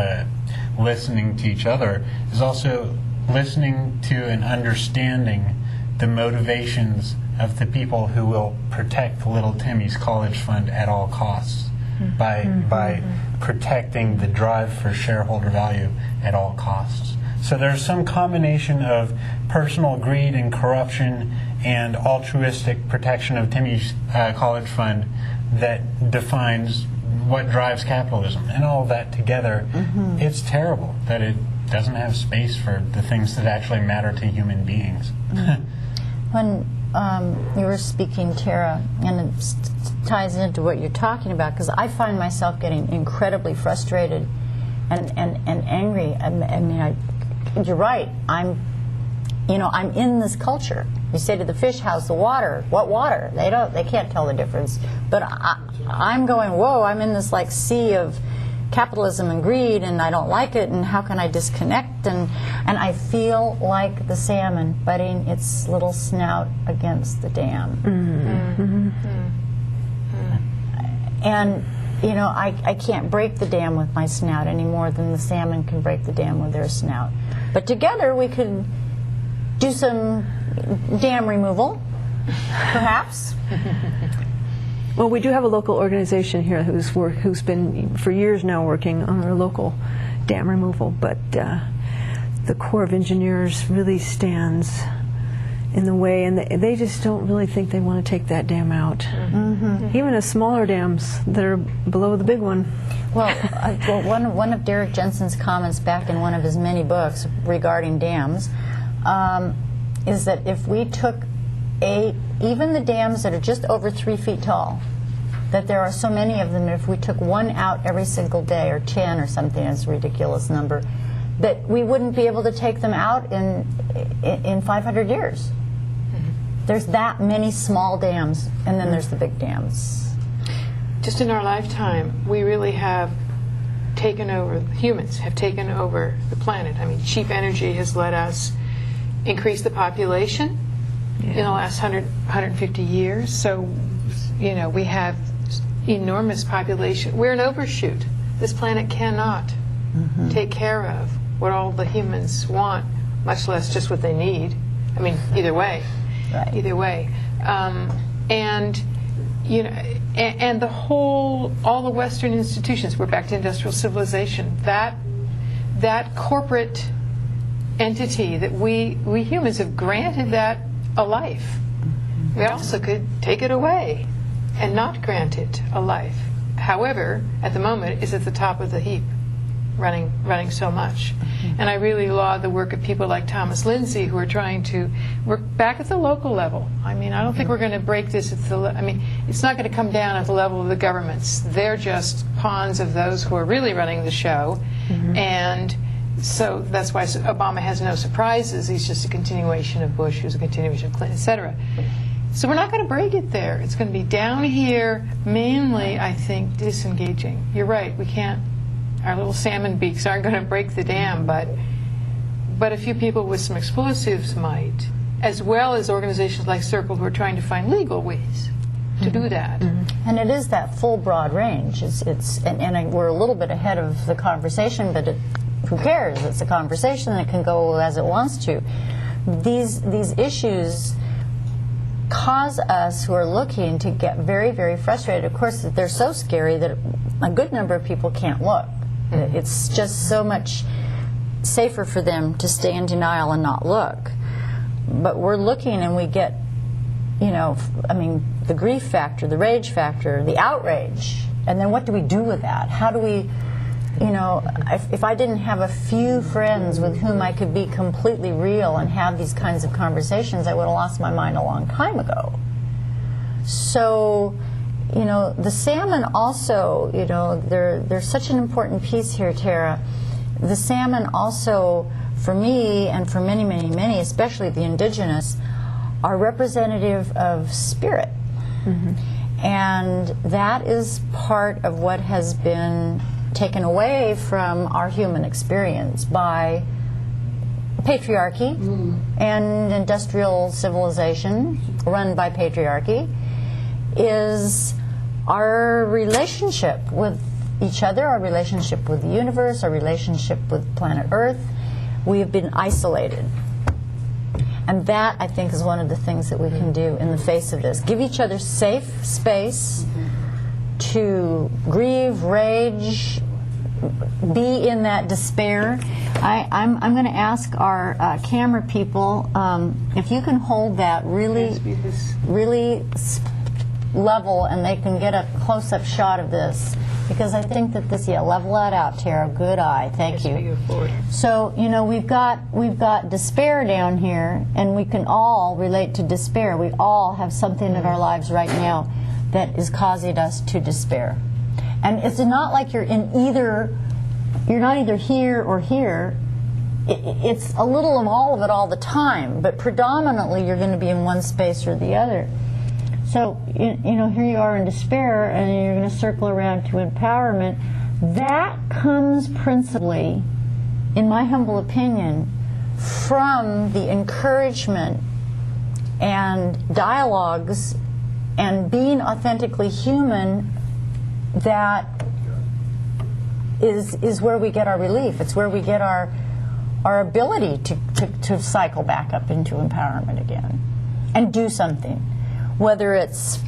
listening to each other, is also listening to and understanding the motivations of the people who will protect little Timmy's college fund at all costs by protecting the drive for shareholder value at all costs. So there's some combination of personal greed and corruption and altruistic protection of Timmy's college fund that defines what drives capitalism. And all that together, it's terrible that it doesn't have space for the things that actually matter to human beings. When you were speaking, Tara, and it ties into what you're talking about, because I find myself getting incredibly frustrated and angry. I mean, you're right. I'm in this culture. You say to the fish, "How's the water?" What water? They can't tell the difference. But I'm going, whoa! I'm in this like sea of capitalism and greed, and I don't like it. And how can I disconnect? And I feel like the salmon butting its little snout against the dam. And I can't break the dam with my snout any more than the salmon can break the dam with their snout. But together we could do some dam removal, perhaps. Well, we do have a local organization here who's been for years now working on our local dam removal, but the Corps of Engineers really stands in the way, and they just don't really think they want to take that dam out. Even the smaller dams that are below the big one. Well, one of Derek Jensen's comments back in one of his many books regarding dams is that if we took even the dams that are just over 3 feet tall, that there are so many of them, if we took one out every single day, or 10 or something, it's a ridiculous number, that we wouldn't be able to take them out in 500 years. There's that many small dams, and then there's the big dams. Just in our lifetime, we really have taken over, humans have taken over the planet. I mean, cheap energy has let us increase the population in the last 150 years. So, we have enormous population. We're an overshoot. This planet cannot take care of what all the humans want, much less just what they need. I mean, either way. Right. Either way. And all the Western institutions, we're back to industrial civilization, that corporate entity that we humans have granted that a life. We also could take it away and not grant it a life. However, at the moment, it's at the top of the heap, running so much. And I really laud the work of people like Thomas Lindsay, who are trying to work back at the local level. I mean, I don't think we're going to break this at it's not going to come down at the level of the governments. They're just pawns of those who are really running the show. And so that's why Obama has no surprises. He's just a continuation of Bush, who's a continuation of Clinton, etc. So we're not going to break it there. It's going to be down here, mainly, I think, disengaging. You're right, we can't, our little salmon beaks aren't going to break the dam, but a few people with some explosives might, as well as organizations like Circle who are trying to find legal ways to do that. And it is that full broad range. And we're a little bit ahead of the conversation, but who cares? It's a conversation that can go as it wants to. These issues cause us who are looking to get very, very frustrated. Of course, they're so scary that a good number of people can't look. It's just so much safer for them to stay in denial and not look. But we're looking and we get, I mean, the grief factor, the rage factor, the outrage, and then what do we do with that? How do we, if I didn't have a few friends with whom I could be completely real and have these kinds of conversations, I would have lost my mind a long time ago. So, the salmon also, they're such an important piece here, Tara. The salmon also, for me and for many, many, many, especially the indigenous, are representative of spirit. And that is part of what has been taken away from our human experience by patriarchy and industrial civilization run by patriarchy, is our relationship with each other, our relationship with the universe, our relationship with planet Earth. We have been isolated. And that, I think, is one of the things that we can do in the face of this. Give each other safe space to grieve, rage, be in that despair. I'm going to ask our camera people if you can hold that really level and they can get a close-up shot of this. Because I think that this, level that out, Tara. Good eye. Thank you. So, we've got despair down here, and we can all relate to despair. We all have something in our lives right now that is causing us to despair. And it's not like you're not either here or here. It's a little of all of it all the time, but predominantly you're going to be in one space or the other. So, here you are in despair, and you're going to circle around to empowerment. That comes principally, in my humble opinion, from the encouragement and dialogues and being authentically human that is where we get our relief. It's where we get our ability to cycle back up into empowerment again and do something. Whether it's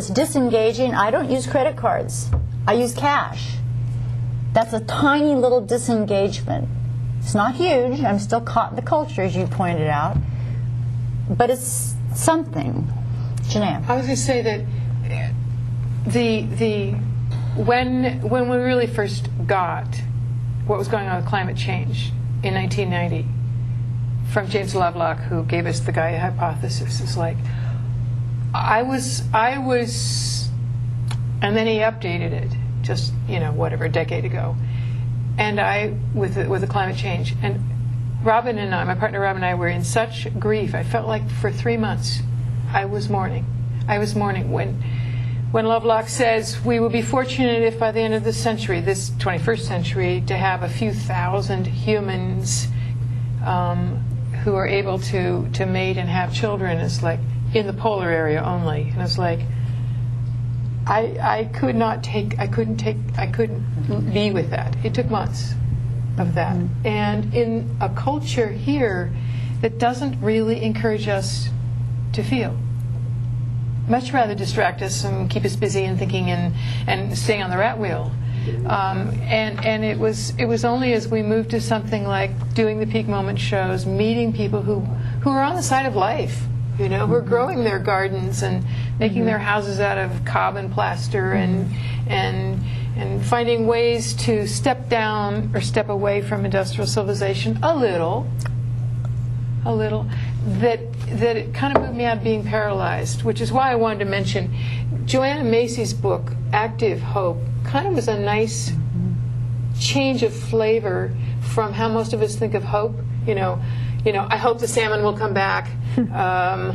disengaging, I don't use credit cards. I use cash. That's a tiny little disengagement. It's not huge. I'm still caught in the culture, as you pointed out. But it's something. Janae. I was going to say that when we really first got what was going on with climate change in 1990, from James Lovelock, who gave us the Gaia hypothesis, is like, I was, and then he updated it just, a decade ago. And with the climate change, and Robin and I, my partner Robin and I, were in such grief. I felt like for 3 months I was mourning. When Lovelock says we will be fortunate if by the end of this century, this 21st century, to have a few thousand humans who are able to mate and have children, is like in the polar area only. And it's like I couldn't be with that. It took months of that. And in a culture here that doesn't really encourage us to feel. Much rather distract us and keep us busy and thinking and staying on the rat wheel. And it was only as we moved to something like doing the peak moment shows, meeting people who are on the side of life, who are growing their gardens and making their houses out of cob and plaster and finding ways to step down or step away from industrial civilization a little, that it kind of moved me out of being paralyzed, which is why I wanted to mention Joanna Macy's book, Active Hope, kind of was a nice change of flavor from how most of us think of hope. I hope the salmon will come back. I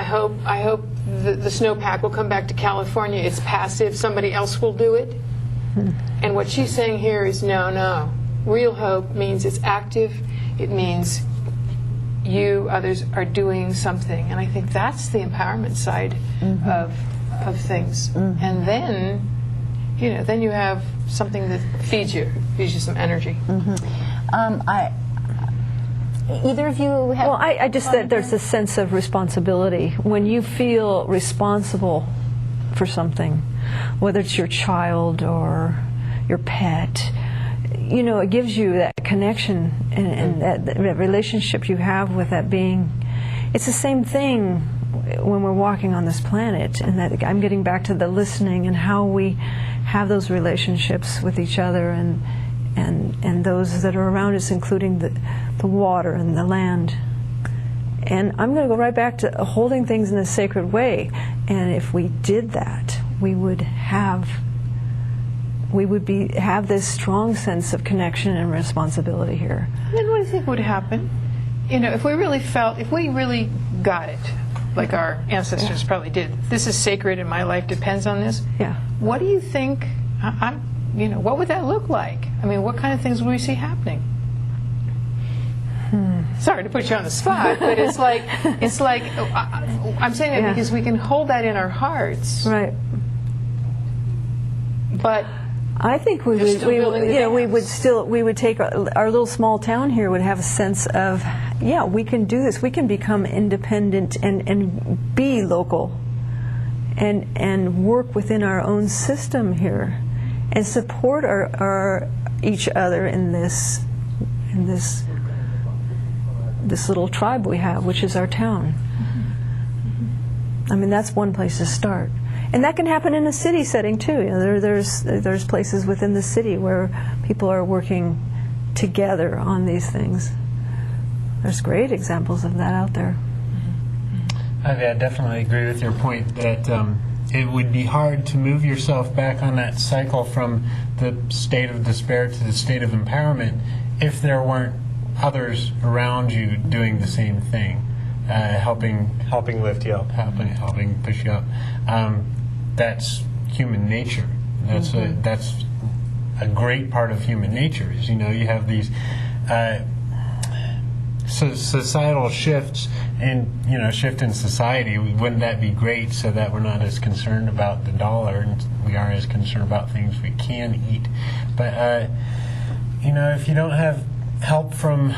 hope the snowpack will come back to California. It's passive. Somebody else will do it. And what she's saying here is no. Real hope means it's active. It means others are doing something. And I think that's the empowerment side of things. And then, then you have something that feeds you some energy. Either of you have... Well, I just that there's a sense of responsibility. When you feel responsible for something, whether it's your child or your pet, you know, it gives you that connection and that relationship you have with that being. It's the same thing when we're walking on this planet, and that I'm getting back to the listening and how we have those relationships with each other and those that are around us, including the water and the land. And I'm going to go right back to holding things in a sacred way. And if we did that, we would have this strong sense of connection and responsibility here. Then what do you think would happen? You know, if we really got it, like our ancestors probably did, this is sacred and my life depends on this. Yeah. What do you think, what would that look like? I mean, what kind of things would we see happening? Sorry to put you on the spot, but it's like I'm saying that because we can hold that in our hearts. Right. But I think we would take our little small town here would have a sense of, yeah, we can do this. We can become independent and be local and work within our own system here and support our each other in this little tribe we have, which is our town. I mean, that's one place to start. And that can happen in a city setting too. You know, there's places within the city where people are working together on these things. There's great examples of that out there. I definitely agree with your point that it would be hard to move yourself back on that cycle from the state of despair to the state of empowerment if there weren't others around you doing the same thing, helping lift you up, helping push you up. That's human nature. That's a great part of human nature. Is, you know, you have these societal shifts, and shift in society. Wouldn't that be great? So that we're not as concerned about the dollar, and we are as concerned about things we can eat. But if you don't have help from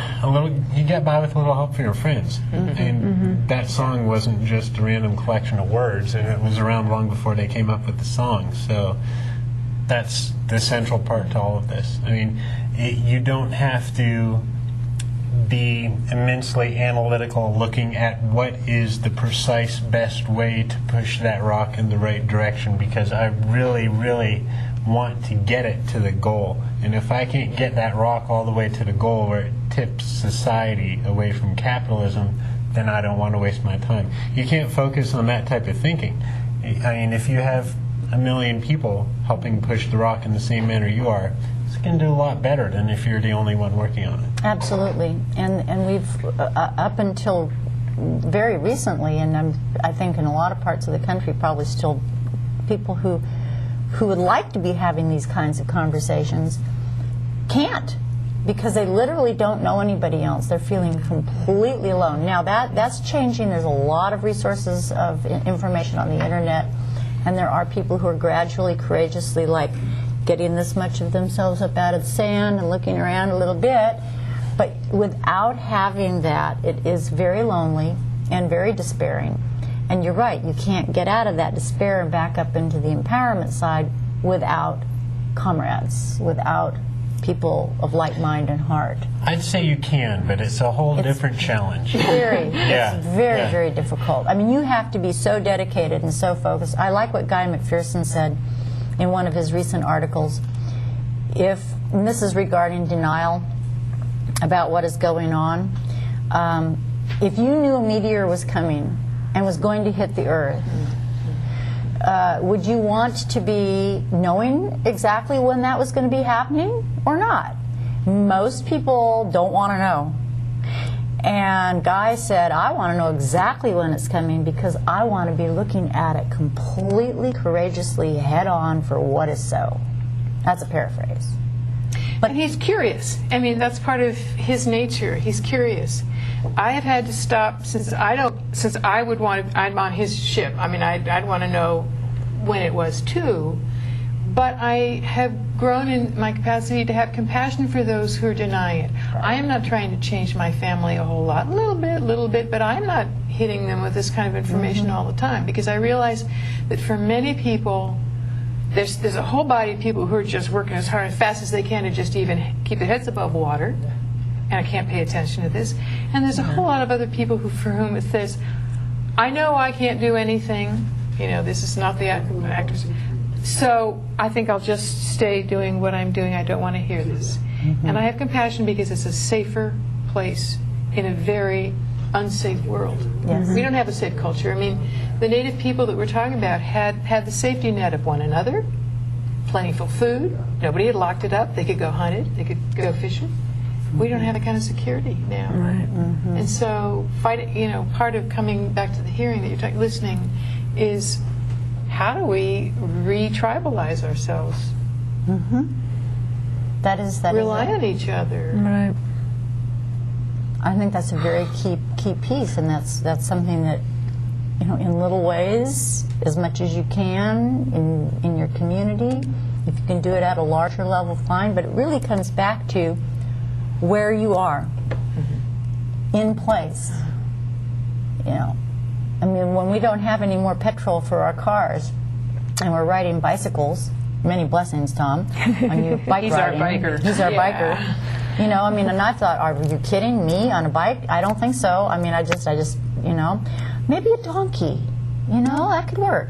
you get by with a little help from your friends. And that song wasn't just a random collection of words, and it was around long before they came up with the song. So that's the central part to all of this. I mean, you don't have to be immensely analytical looking at what is the precise best way to push that rock in the right direction, because I really, really want to get it to the goal. And if I can't get that rock all the way to the goal where it tips society away from capitalism, then I don't want to waste my time. You can't focus on that type of thinking. I mean, if you have 1 million people helping push the rock in the same manner you are, it's going to do a lot better than if you're the only one working on it. Absolutely. And we've, up until very recently, and I think in a lot of parts of the country, probably still people who would like to be having these kinds of conversations can't, because they literally don't know anybody else. They're feeling completely alone. Now that's changing. There's a lot of resources of information on the internet, and there are people who are gradually, courageously, like, getting this much of themselves up out of the sand and looking around a little bit. But without having that, it is very lonely and very despairing. And you're right, you can't get out of that despair and back up into the empowerment side without comrades, without people of like mind and heart. I'd say you can, but it's a whole different challenge. It's very difficult. I mean, you have to be so dedicated and so focused. I like what Guy McPherson said in one of his recent articles. And this is regarding denial about what is going on. If you knew a meteor was coming and was going to hit the Earth, would you want to be knowing exactly when that was going to be happening or not? Most people don't want to know. And Guy said, I want to know exactly when it's coming, because I want to be looking at it completely, courageously, head on for what is so. That's a paraphrase. But he's curious. I mean, that's part of his nature. He's curious. I have had to stop I'm on his ship. I mean, I'd want to know when it was too. But I have grown in my capacity to have compassion for those who are denying it. I am not trying to change my family a whole lot, little bit, but I'm not hitting them with this kind of information all the time, because I realize that for many people, there's a whole body of people who are just working as hard as fast as they can to just even keep their heads above water, and I can't pay attention to this. And there's a whole lot of other people for whom it says, I know I can't do anything. This is not the actors. So I think I'll just stay doing what I'm doing. I don't want to hear this. And I have compassion because it's a safer place in a very unsafe world. Yes. We don't have a safe culture. I mean, the native people that we're talking about had the safety net of one another, plentiful food. Nobody had locked it up. They could go hunt it. They could go fishing. We don't have that kind of security now. Right. And so, part of coming back to the hearing that you're listening is, how do we re-tribalize ourselves? That is rely on each other. Right. I think that's a very key piece, and that's something that, in little ways, as much as you can in your community. If you can do it at a larger level, fine. But it really comes back to where you are in place. I mean, when we don't have any more petrol for our cars, and we're riding bicycles. Many blessings, Tom, on you bike He's riding. our biker. He's our Yeah. biker. And I thought, are you kidding me on a bike? I don't think so. I mean, I just, maybe a donkey. That could work.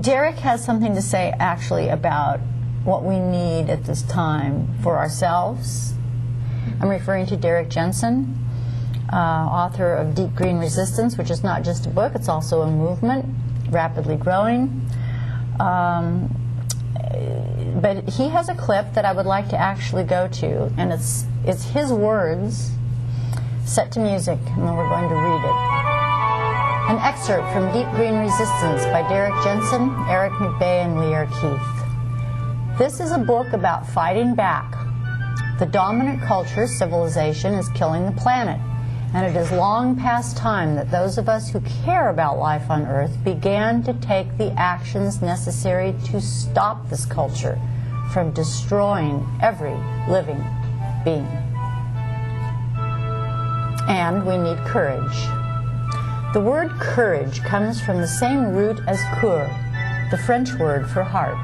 Derek has something to say, actually, about what we need at this time for ourselves. I'm referring to Derek Jensen, author of Deep Green Resistance, which is not just a book, it's also a movement, rapidly growing. But he has a clip that I would like to actually go to, and it's his words set to music, and then we're going to read it. An excerpt from Deep Green Resistance by Derek Jensen, Eric McBay, and Lear Keith. This is a book about fighting back. The dominant culture, civilization, is killing the planet, and it is long past time that those of us who care about life on Earth began to take the actions necessary to stop this culture from destroying every living being. And we need courage. The word courage comes from the same root as coeur, the French word for heart.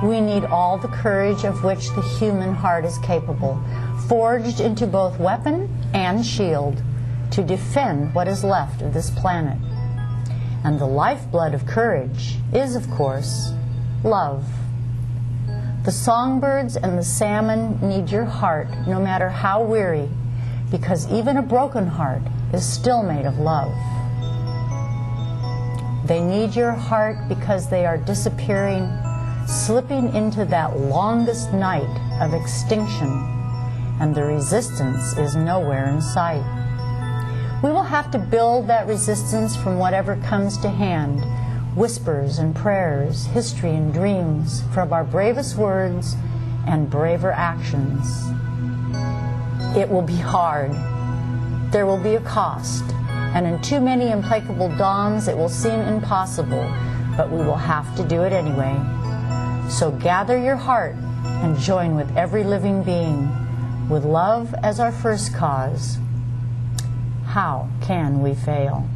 We need all the courage of which the human heart is capable, forged into both weapon and shield, to defend what is left of this planet. And the lifeblood of courage is, of course, love. The songbirds and the salmon need your heart, no matter how weary, because even a broken heart is still made of love. They need your heart because they are disappearing, slipping into that longest night of extinction, and the resistance is nowhere in sight. We will have to build that resistance from whatever comes to hand, whispers and prayers, history and dreams, from our bravest words and braver actions. It will be hard. There will be a cost, and in too many implacable dawns it will seem impossible, but we will have to do it anyway. So gather your heart and join with every living being, with love as our first cause. How can we fail?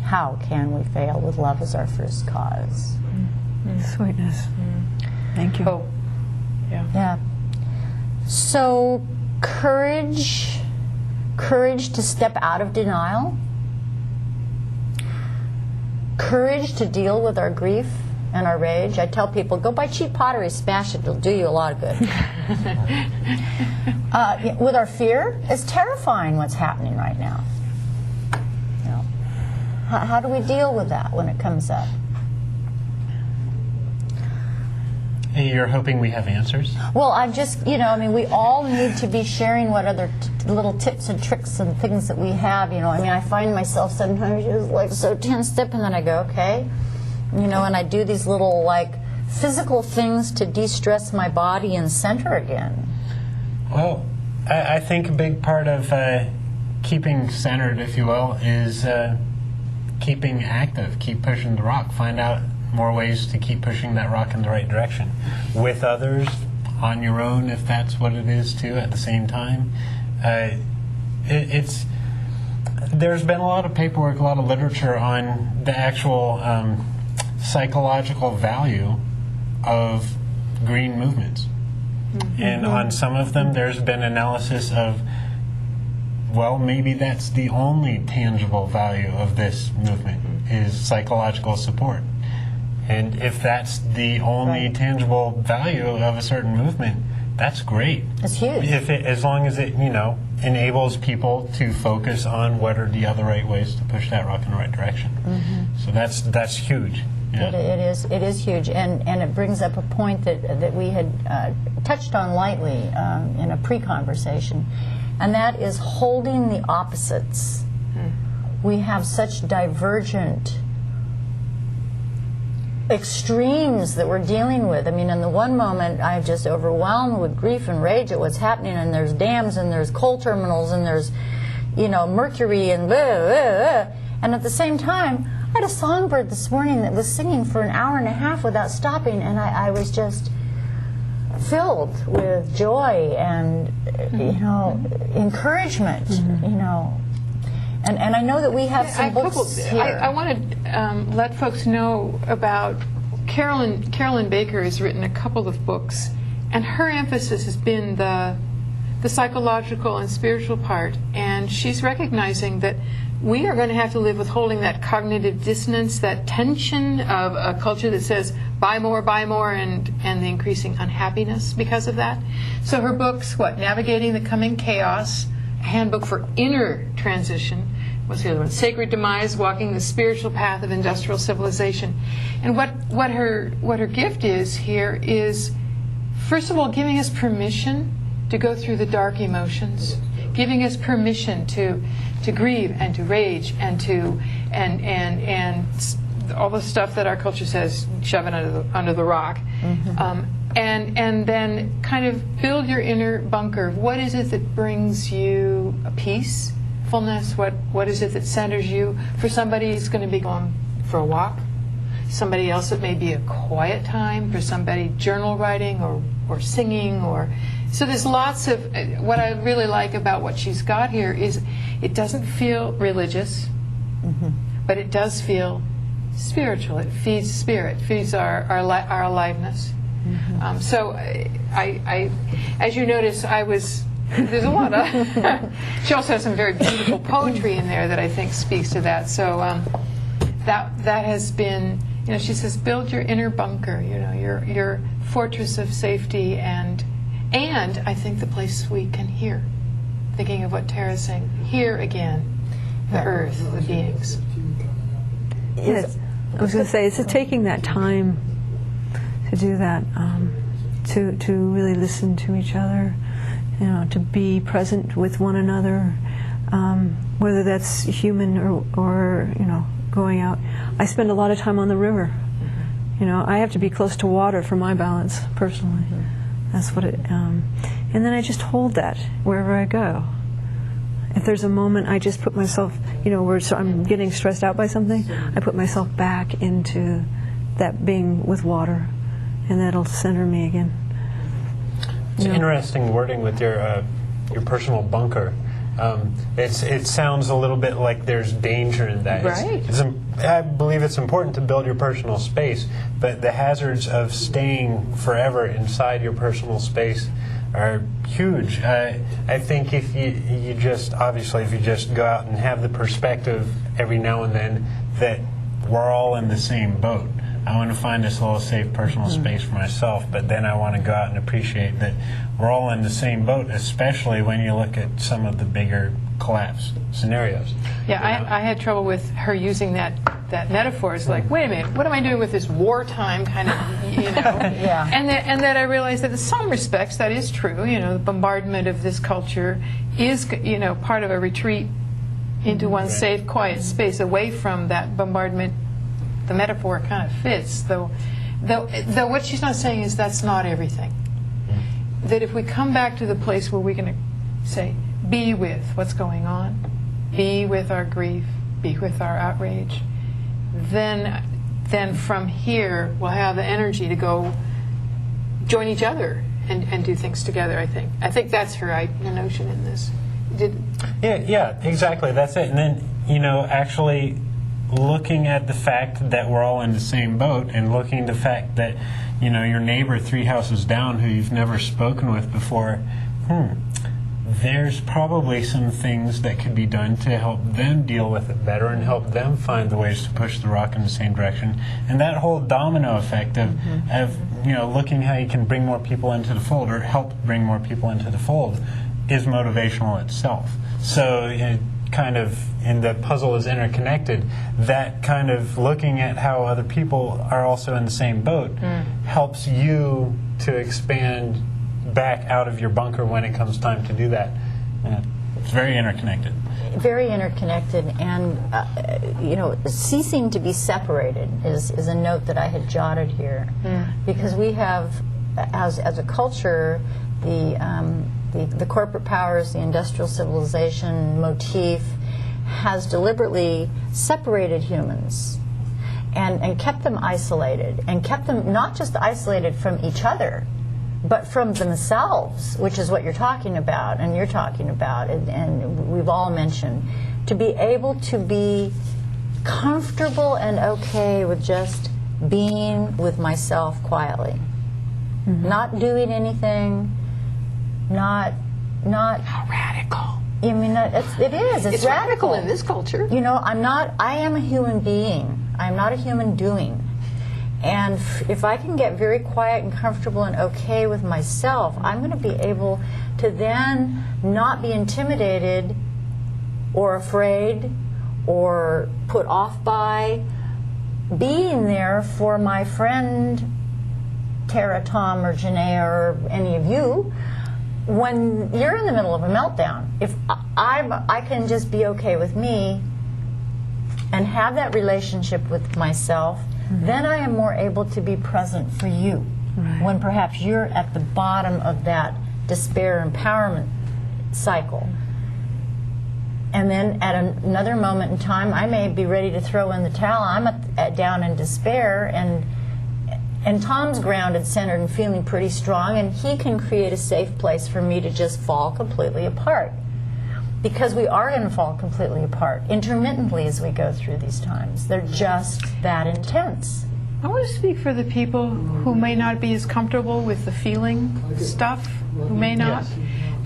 How can we fail with love as our first cause? Sweetness. Thank you. Oh, Yeah. So courage to step out of denial, courage to deal with our grief and our rage. I tell people, go buy cheap pottery, smash it, it'll do you a lot of good. With our fear, it's terrifying what's happening right now. How do we deal with that when it comes up? You're hoping we have answers? Well, I'm just, we all need to be sharing what other little tips and tricks and things that we have, I find myself sometimes just like so tensed up, and then I go, okay, and I do these little physical things to de-stress my body and center again. Well, I think a big part of keeping centered, if you will, is keeping active, keep pushing the rock, find out more ways to keep pushing that rock in the right direction. With others, on your own, if that's what it is too, at the same time. It's there's been a lot of paperwork, a lot of literature on the actual psychological value of green movements. And on some of them, there's been analysis of, well, maybe that's the only tangible value of this movement is psychological support. And if that's the only tangible value of a certain movement, that's great. It's huge. As long as it, enables people to focus on what are the other right ways to push that rock in the right direction. So that's huge. Yeah. It is huge, and it brings up a point that we had touched on lightly in a pre-conversation, and that is holding the opposites. We have such divergent extremes that we're dealing with. I mean, in the one moment, I'm just overwhelmed with grief and rage at what's happening, and there's dams, and there's coal terminals, and there's, mercury, and blah, blah, blah. And at the same time, I had a songbird this morning that was singing for an hour and a half without stopping, and I was just filled with joy and, encouragement, And I know that we have some books here. I want to let folks know about Carolyn Baker has written a couple of books, and her emphasis has been the psychological and spiritual part, and she's recognizing that we are going to have to live with holding that cognitive dissonance, that tension of a culture that says buy more, and the increasing unhappiness because of that. So her books, Navigating the Coming Chaos, a handbook for inner transition. What's the other one? Sacred Demise, Walking the Spiritual Path of Industrial Civilization. And what her gift is here is, first of all, giving us permission to go through the dark emotions, giving us permission to grieve and to rage and all the stuff that our culture says, shove it under the rock. And then kind of build your inner bunker. What is it that brings you a peacefulness? What is it that centers you? For somebody, it's going to be going for a walk. Somebody else, it may be a quiet time. For somebody, journal writing or singing. So there's lots of, what I really like about what she's got here is it doesn't feel religious, but it does feel spiritual. It feeds spirit, feeds our aliveness. So I, as you notice, there's a lot of, she also has some very beautiful poetry in there that I think speaks to that. So that has been, she says, build your inner bunker, your fortress of safety, and I think the place we can hear, thinking of what Tara's saying, hear again the earth, the beings. Yes, I was going to say, it's taking that time to do that, to really listen to each other, to be present with one another, whether that's human or going out. I spend a lot of time on the river. I have to be close to water for my balance, personally. That's what it, and then I just hold that wherever I go. If there's a moment, I just put myself, where I'm getting stressed out by something, I put myself back into that being with water, and that'll center me again. It's interesting wording with your personal bunker. It sounds a little bit like there's danger in that. Right. I believe it's important to build your personal space, but the hazards of staying forever inside your personal space are huge. I think if you just go out and have the perspective every now and then that we're all in the same boat. I want to find this little safe personal space for myself, but then I want to go out and appreciate that we're all in the same boat, especially when you look at some of the bigger collapse scenarios. Yeah, I had trouble with her using that metaphor. It's like, wait a minute, what am I doing with this wartime kind of, Yeah. And that I realized that in some respects that is true. The bombardment of this culture is, part of a retreat into one's safe, quiet space away from that bombardment. The metaphor kind of fits, though what she's not saying is that's not everything. That if we come back to the place where we're going to say, be with what's going on, be with our grief, be with our outrage, then from here we'll have the energy to go join each other and do things together, I think. I think that's her notion in this. Yeah, exactly. That's it. And then, actually looking at the fact that we're all in the same boat, and looking at the fact that, your neighbor 3 houses down who you've never spoken with before, there's probably some things that could be done to help them deal with it better and help them find the ways to push the rock in the same direction. And that whole domino effect of looking how you can bring more people into the fold, or help bring more people into the fold, is motivational itself. So kind of, and the puzzle is interconnected, that kind of looking at how other people are also in the same boat helps you to expand back out of your bunker when it comes time to do that. It's very interconnected. Very interconnected, and ceasing to be separated is a note that I had jotted here, because we have, as a culture, the corporate powers, the industrial civilization motif has deliberately separated humans and kept them isolated, and kept them not just isolated from each other, but from themselves, which is what you're talking about, and you're talking about, and we've all mentioned, to be able to be comfortable and okay with just being with myself quietly, not doing anything, not How radical. I mean, it is. It's radical in this culture. I am a human being. I'm not a human doing. And if I can get very quiet and comfortable and okay with myself, I'm going to be able to then not be intimidated or afraid or put off by being there for my friend Tara, Tom, or Janae, or any of you, when you're in the middle of a meltdown. If I can just be okay with me and have that relationship with myself, then I am more able to be present for you when perhaps you're at the bottom of that despair empowerment cycle. And then at another moment in time, I may be ready to throw in the towel. I'm down in despair, and Tom's grounded, centered, and feeling pretty strong, and he can create a safe place for me to just fall completely apart. Because we are going to fall completely apart intermittently as we go through these times. They're just that intense. I want to speak for the people who may not be as comfortable with the feeling stuff, who may not. Yes.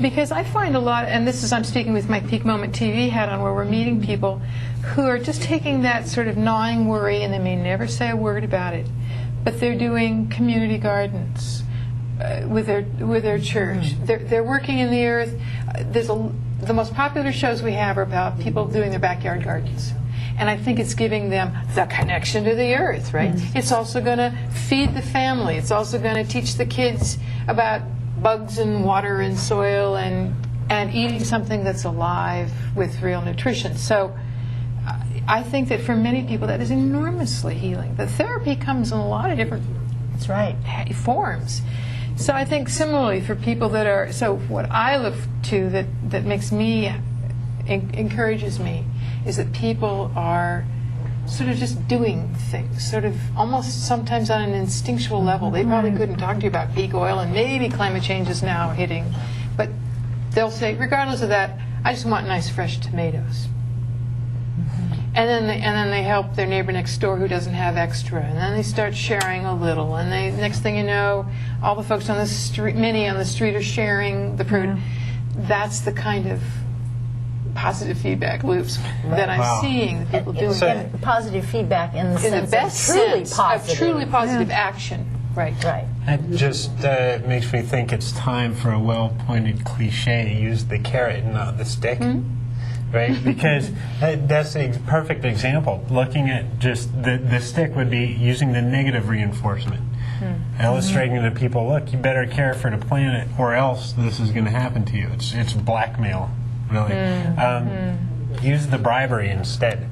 Because I find a lot, and this is, I'm speaking with my Peak Moment TV hat on, where we're meeting people who are just taking that sort of gnawing worry, and they may never say a word about it, but they're doing community gardens with their church. They're working in the earth. The most popular shows we have are about people doing their backyard gardens. And I think it's giving them the connection to the earth, right? It's also going to feed the family. It's also going to teach the kids about bugs and water and soil and eating something that's alive with real nutrition. So I think that for many people that is enormously healing. The therapy comes in a lot of different forms. So I think similarly for people that are, so what I look to that makes me, encourages me, is that people are sort of just doing things, sort of almost sometimes on an instinctual level. They probably couldn't talk to you about peak oil, and maybe climate change is now hitting, but they'll say, regardless of that, I just want nice fresh tomatoes. And then they help their neighbor next door who doesn't have extra, and then they start sharing a little, and next thing you know, all the folks on the street, many on the street, are sharing the produce. That's the kind of positive feedback loops that I'm seeing that people doing. And positive feedback in the sense best of truly sense positive. of truly positive action. Right. It just makes me think it's time for a well-pointed cliche: use the carrot, not the stick. Right? Because that's a perfect example. Looking at just the stick would be using the negative reinforcement. Illustrating to people, look, you better care for the planet or else this is going to happen to you. It's blackmail, really. Use the bribery instead.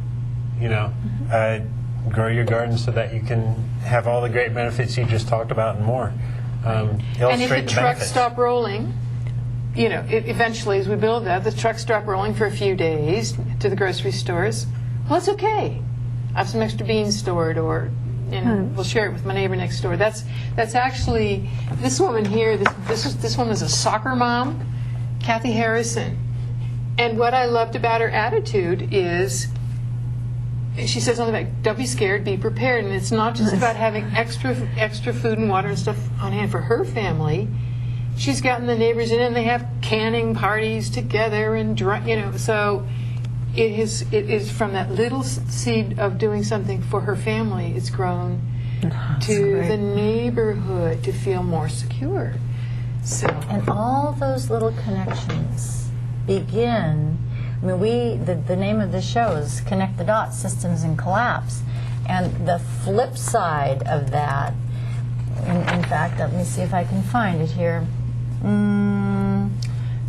Grow your garden so that you can have all the great benefits you just talked about and more. Illustrate and if the trucks benefits. stop rolling, eventually, as we build that, the trucks stop rolling for a few days to the grocery stores. Well, it's okay. I have some extra beans stored, or we'll share it with my neighbor next door. That's actually this woman here. This woman is a soccer mom, Kathy Harrison. And what I loved about her attitude is, she says on the back, don't be scared, be prepared. And it's not just about having extra food and water and stuff on hand for her family. She's gotten the neighbors in, and they have canning parties together, and so it is from that little seed of doing something for her family, it's grown to the neighborhood to feel more secure. So, and all those little connections begin. I mean, the name of the show is Connect the Dots, Systems in Collapse. And the flip side of that, in fact, let me see if I can find it here.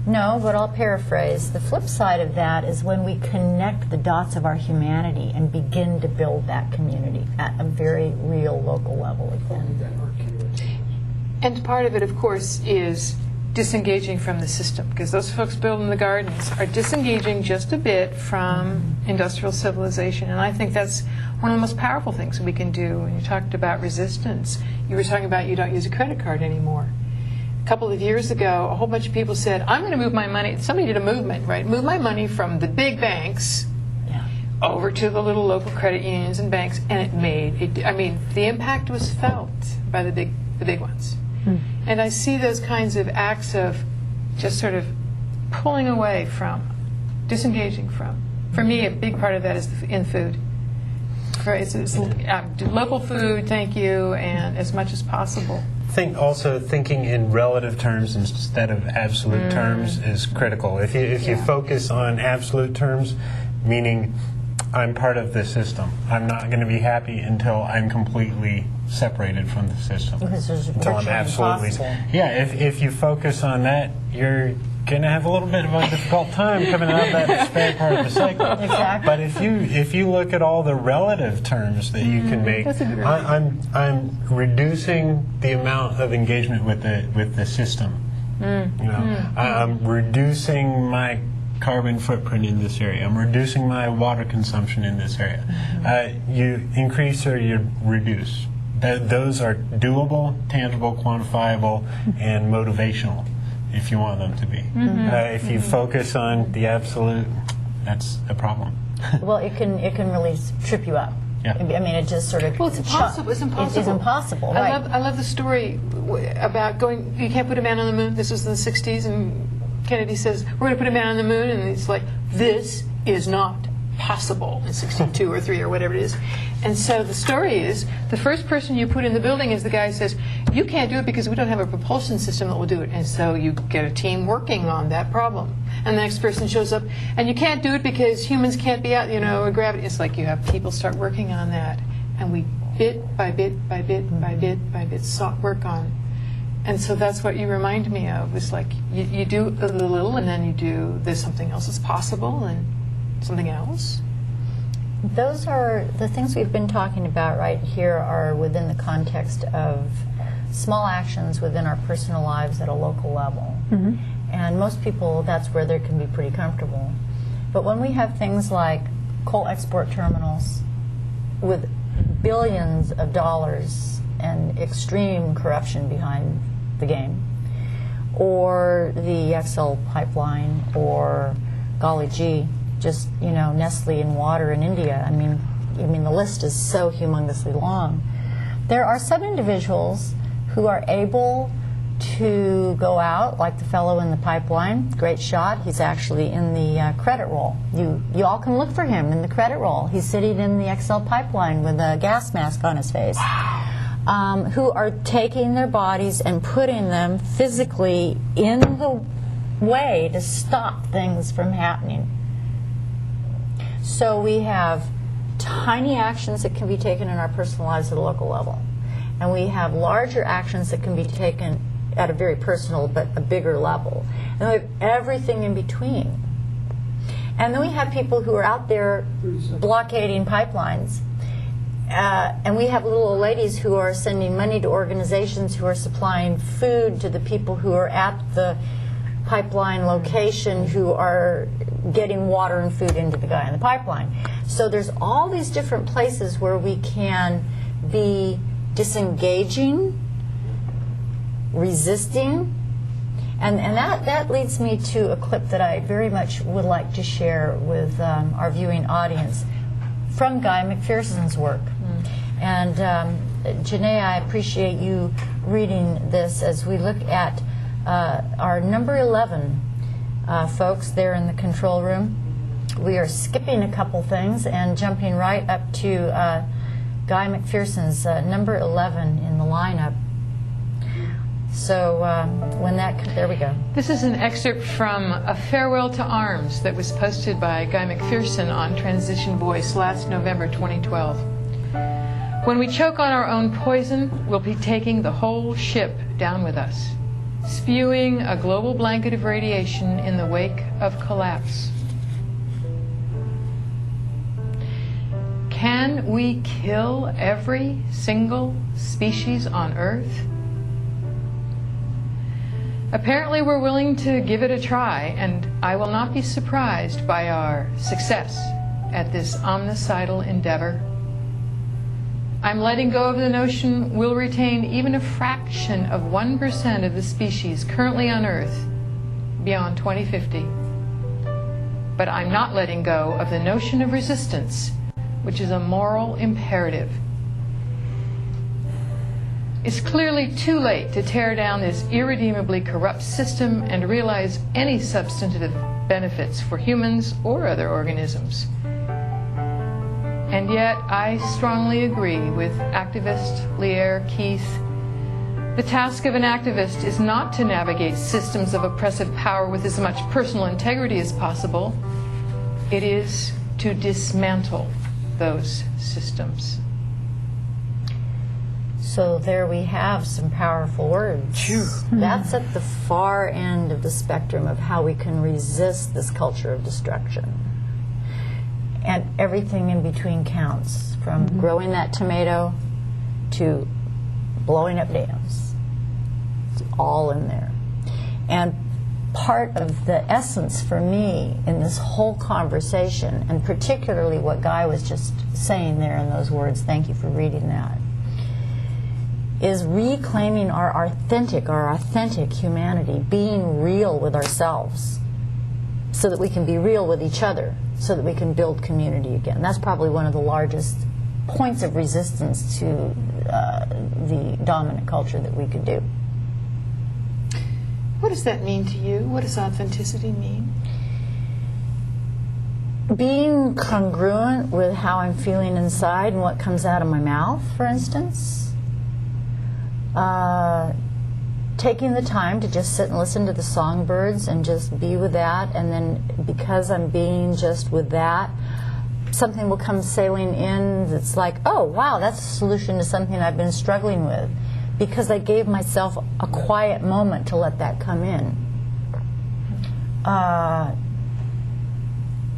No, but I'll paraphrase. The flip side of that is when we connect the dots of our humanity and begin to build that community at a very real local level again. And part of it, of course, is disengaging from the system, because those folks building the gardens are disengaging just a bit from industrial civilization. And I think that's one of the most powerful things we can do. When you talked about resistance, you were talking about you don't use a credit card anymore. A couple of years ago, a whole bunch of people said, I'm going to move my money. Somebody did a movement, right? Move my money from the big banks over to the little local credit unions and banks, and it made it. I mean, the impact was felt by the big ones. And I see those kinds of acts of just sort of pulling away from, disengaging from. For me, a big part of that is in food. It's local food, thank you, and as much as possible. Also thinking in relative terms instead of absolute terms is critical. If you focus on absolute terms, meaning I'm part of the system, I'm not going to be happy until I'm completely separated from the system. Because there's until I'm absolutely if you focus on that, you're going to have a little bit of a difficult time coming out of that despair part of the cycle. Exactly. But if you look at all the relative terms that you can make, I'm reducing the amount of engagement with the system. I'm reducing my carbon footprint in this area. I'm reducing my water consumption in this area. You increase or you reduce. Those are doable, tangible, quantifiable, and motivational, if you want them to be. If you focus on the absolute, that's a problem. Well, it can really trip you up. Yeah. I mean, it just sort of... Well, it's impossible. It's impossible. It is impossible, right. I love the story about going, you can't put a man on the moon. This was in the 60s, and Kennedy says, we're going to put a man on the moon, and it's like, this is not possible in 62 or 3 or whatever it is. And so the story is, the first person you put in the building is the guy who says, you can't do it because we don't have a propulsion system that will do it. And so you get a team working on that problem. And the next person shows up, and you can't do it because humans can't be out, gravity. It's like you have people start working on that. And we bit by bit by bit by bit by bit work on. And so that's what you remind me of. It's like you do a little, and then you do, there's something else that's possible, and something else. Those are the things we've been talking about right here are within the context of small actions within our personal lives at a local level. And most people, that's where they can be pretty comfortable. But when we have things like coal export terminals with billions of dollars and extreme corruption behind the game, or the XL pipeline, or golly gee, just Nestle and water in India. I mean the list is so humongously long. There are some individuals who are able to go out, like the fellow in the pipeline. Great shot. He's actually in the credit roll. You all can look for him in the credit roll. He's sitting in the XL pipeline with a gas mask on his face. Who are taking their bodies and putting them physically in the way to stop things from happening. So we have tiny actions that can be taken in our personal lives at a local level. And we have larger actions that can be taken at a very personal but a bigger level. And we have everything in between. And then we have people who are out there blockading pipelines. And we have little old ladies who are sending money to organizations who are supplying food to the people who are at the pipeline location who are getting water and food into the guy in the pipeline. So there's all these different places where we can be disengaging, resisting, And that leads me to a clip that I very much would like to share with our viewing audience from Guy McPherson's work. And Janae, I appreciate you reading this as we look at our number 11 folks there in the control room. We are skipping a couple things and jumping right up to Guy McPherson's number 11 in the lineup. So there we go. This is an excerpt from A Farewell to Arms that was posted by Guy McPherson on Transition Voice last November 2012. When we choke on our own poison, we'll be taking the whole ship down with us, spewing a global blanket of radiation in the wake of collapse. Can we kill every single species on Earth? Apparently we're willing to give it a try, and I will not be surprised by our success at this omnicidal endeavor. I'm letting go of the notion we'll retain even a fraction of 1% of the species currently on Earth beyond 2050. But I'm not letting go of the notion of resistance, which is a moral imperative. It's clearly too late to tear down this irredeemably corrupt system and realize any substantive benefits for humans or other organisms. And yet, I strongly agree with activist Lierre Keith. The task of an activist is not to navigate systems of oppressive power with as much personal integrity as possible. It is to dismantle those systems. So there we have some powerful words. That's at the far end of the spectrum of how we can resist this culture of destruction. And everything in between counts, from growing that tomato to blowing up dams. It's all in there. And part of the essence for me in this whole conversation, and particularly what Guy was just saying there in those words, thank you for reading that, is reclaiming our authentic humanity, being real with ourselves so that we can be real with each other, so that we can build community again. That's probably one of the largest points of resistance to the dominant culture that we could do. What does that mean to you? What does authenticity mean? Being congruent with how I'm feeling inside and what comes out of my mouth, for instance. Taking the time to just sit and listen to the songbirds and just be with that, and then because I'm being just with that, something will come sailing in that's like, oh wow, that's a solution to something I've been struggling with, because I gave myself a quiet moment to let that come in.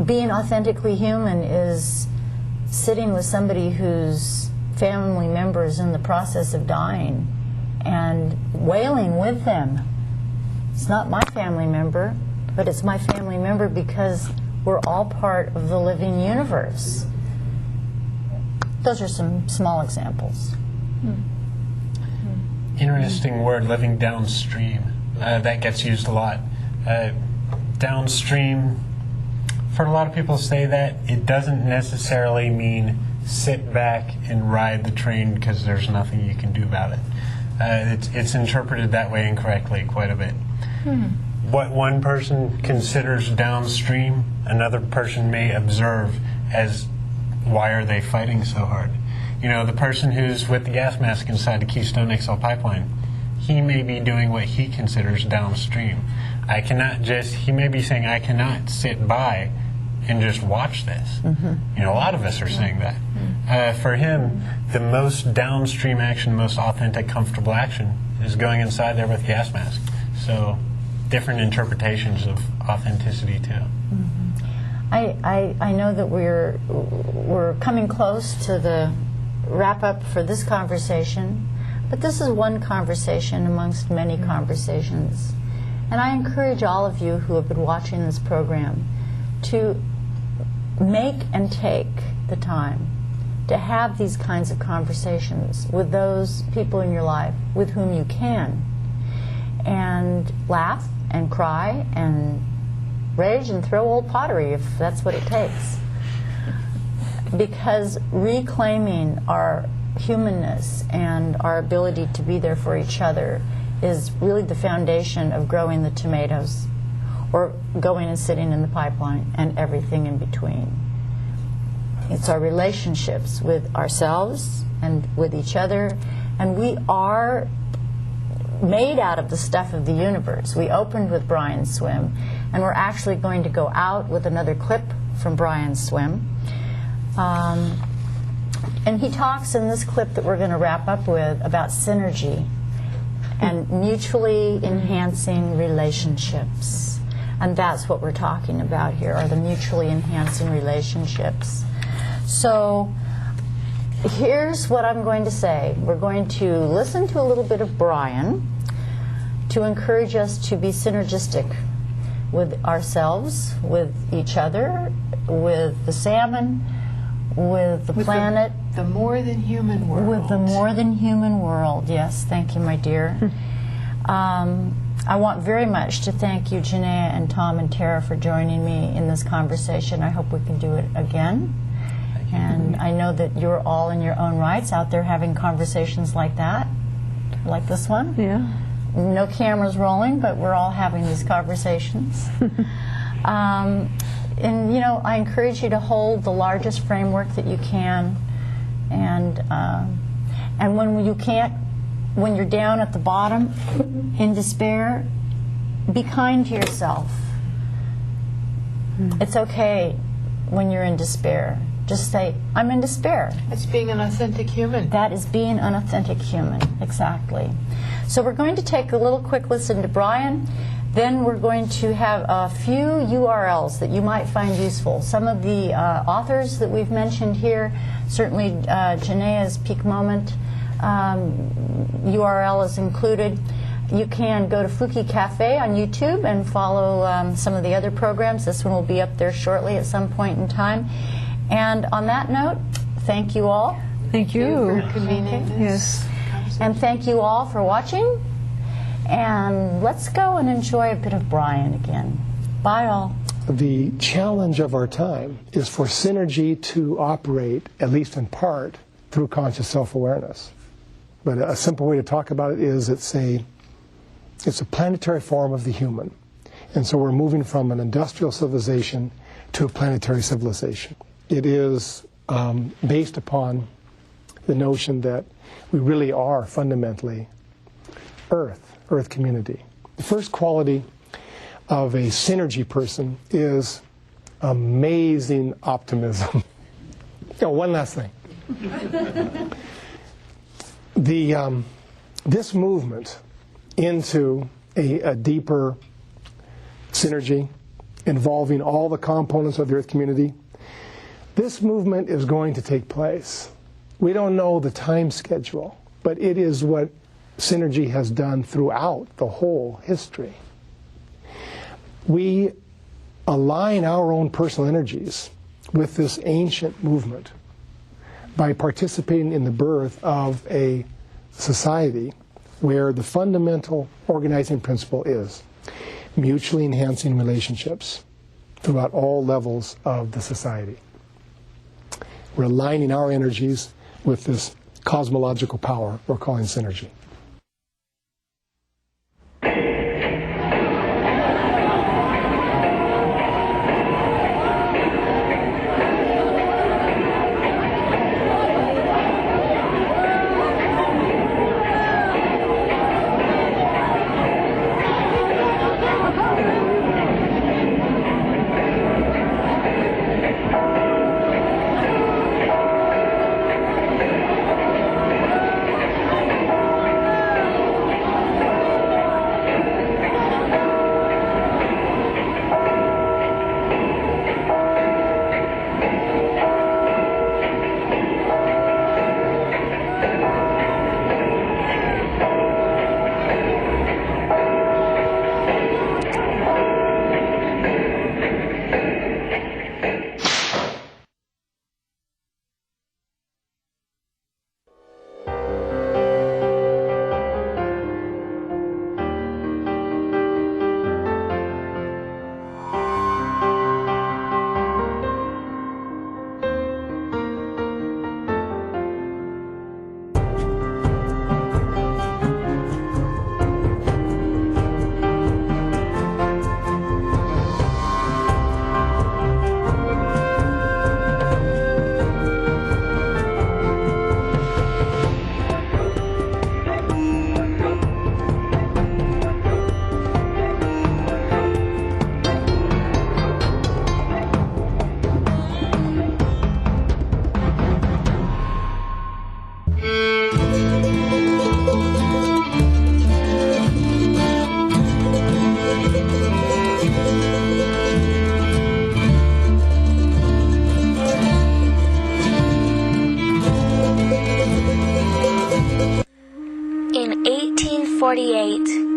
Being authentically human is sitting with somebody whose family member is in the process of dying and wailing with them. It's not my family member, but it's my family member because we're all part of the living universe. Those are some small examples. Interesting word, living downstream. That gets used a lot. Downstream, for a lot of people say that, it doesn't necessarily mean sit back and ride the train because there's nothing you can do about it. It's interpreted that way incorrectly quite a bit. What one person considers downstream, another person may observe as, why are they fighting so hard? You know, the person who's with the gas mask inside the Keystone XL pipeline, he may be doing what he considers downstream. He may be saying, I cannot sit by and just watch this. You know, a lot of us are saying that. For him, the most downstream action, most authentic, comfortable action is going inside there with gas mask. So different interpretations of authenticity too. I know that we're coming close to the wrap up for this conversation, but this is one conversation amongst many conversations. And I encourage all of you who have been watching this program to make and take the time to have these kinds of conversations with those people in your life with whom you can. and laugh and cry and rage and throw old pottery if that's what it takes. Because reclaiming our humanness and our ability to be there for each other is really the foundation of growing the tomatoes, or going and sitting in the pipeline, and everything in between. It's our relationships with ourselves and with each other, and we are made out of the stuff of the universe. We opened with Brian's swim, and we're actually going to go out with another clip from Brian's swim. And he talks in this clip that we're going to wrap up with about synergy and mutually enhancing relationships. And that's what we're talking about here, are the mutually enhancing relationships. So here's what I'm going to say. We're going to listen to a little bit of Brian to encourage us to be synergistic with ourselves, with each other, with the salmon, with the planet. The more than human world. With the more than human world. Yes, thank you, my dear. I want very much to thank you, Janae and Tom and Tara, for joining me in this conversation. I hope we can do it again. And I know that you're all in your own rights out there having conversations like that, like this one. Yeah. No cameras rolling, but we're all having these conversations. And, you know, I encourage you to hold the largest framework that you can. And when you can't, when you're down at the bottom in despair, be kind to yourself. It's okay when you're in despair. Just say, I'm in despair. It's being an authentic human. That is being an authentic human, exactly. So we're going to take a little quick listen to Brian. Then we're going to have a few URLs that you might find useful. Some of the authors that we've mentioned here, certainly Janae's Peak Moment URL is included. You can go to Fuki Cafe on YouTube and follow some of the other programs. This one will be up there shortly at some point in time. And on that note, thank you all. Thank you. For convening this. Yes. And thank you all for watching. And let's go and enjoy a bit of Brian again. Bye all. The challenge of our time is for synergy to operate, at least in part, through conscious self-awareness. But a simple way to talk about it is it's a planetary form of the human. And so we're moving from an industrial civilization to a planetary civilization. It is based upon the notion that we really are fundamentally Earth community. The first quality of a synergy person is amazing optimism. Oh, one last thing. This movement into a deeper synergy involving all the components of the Earth community, this movement is going to take place. We don't know the time schedule, but it is what synergy has done throughout the whole history. We align our own personal energies with this ancient movement by participating in the birth of a society where the fundamental organizing principle is mutually enhancing relationships throughout all levels of the society. We're aligning our energies with this cosmological power we're calling synergy. In 1848,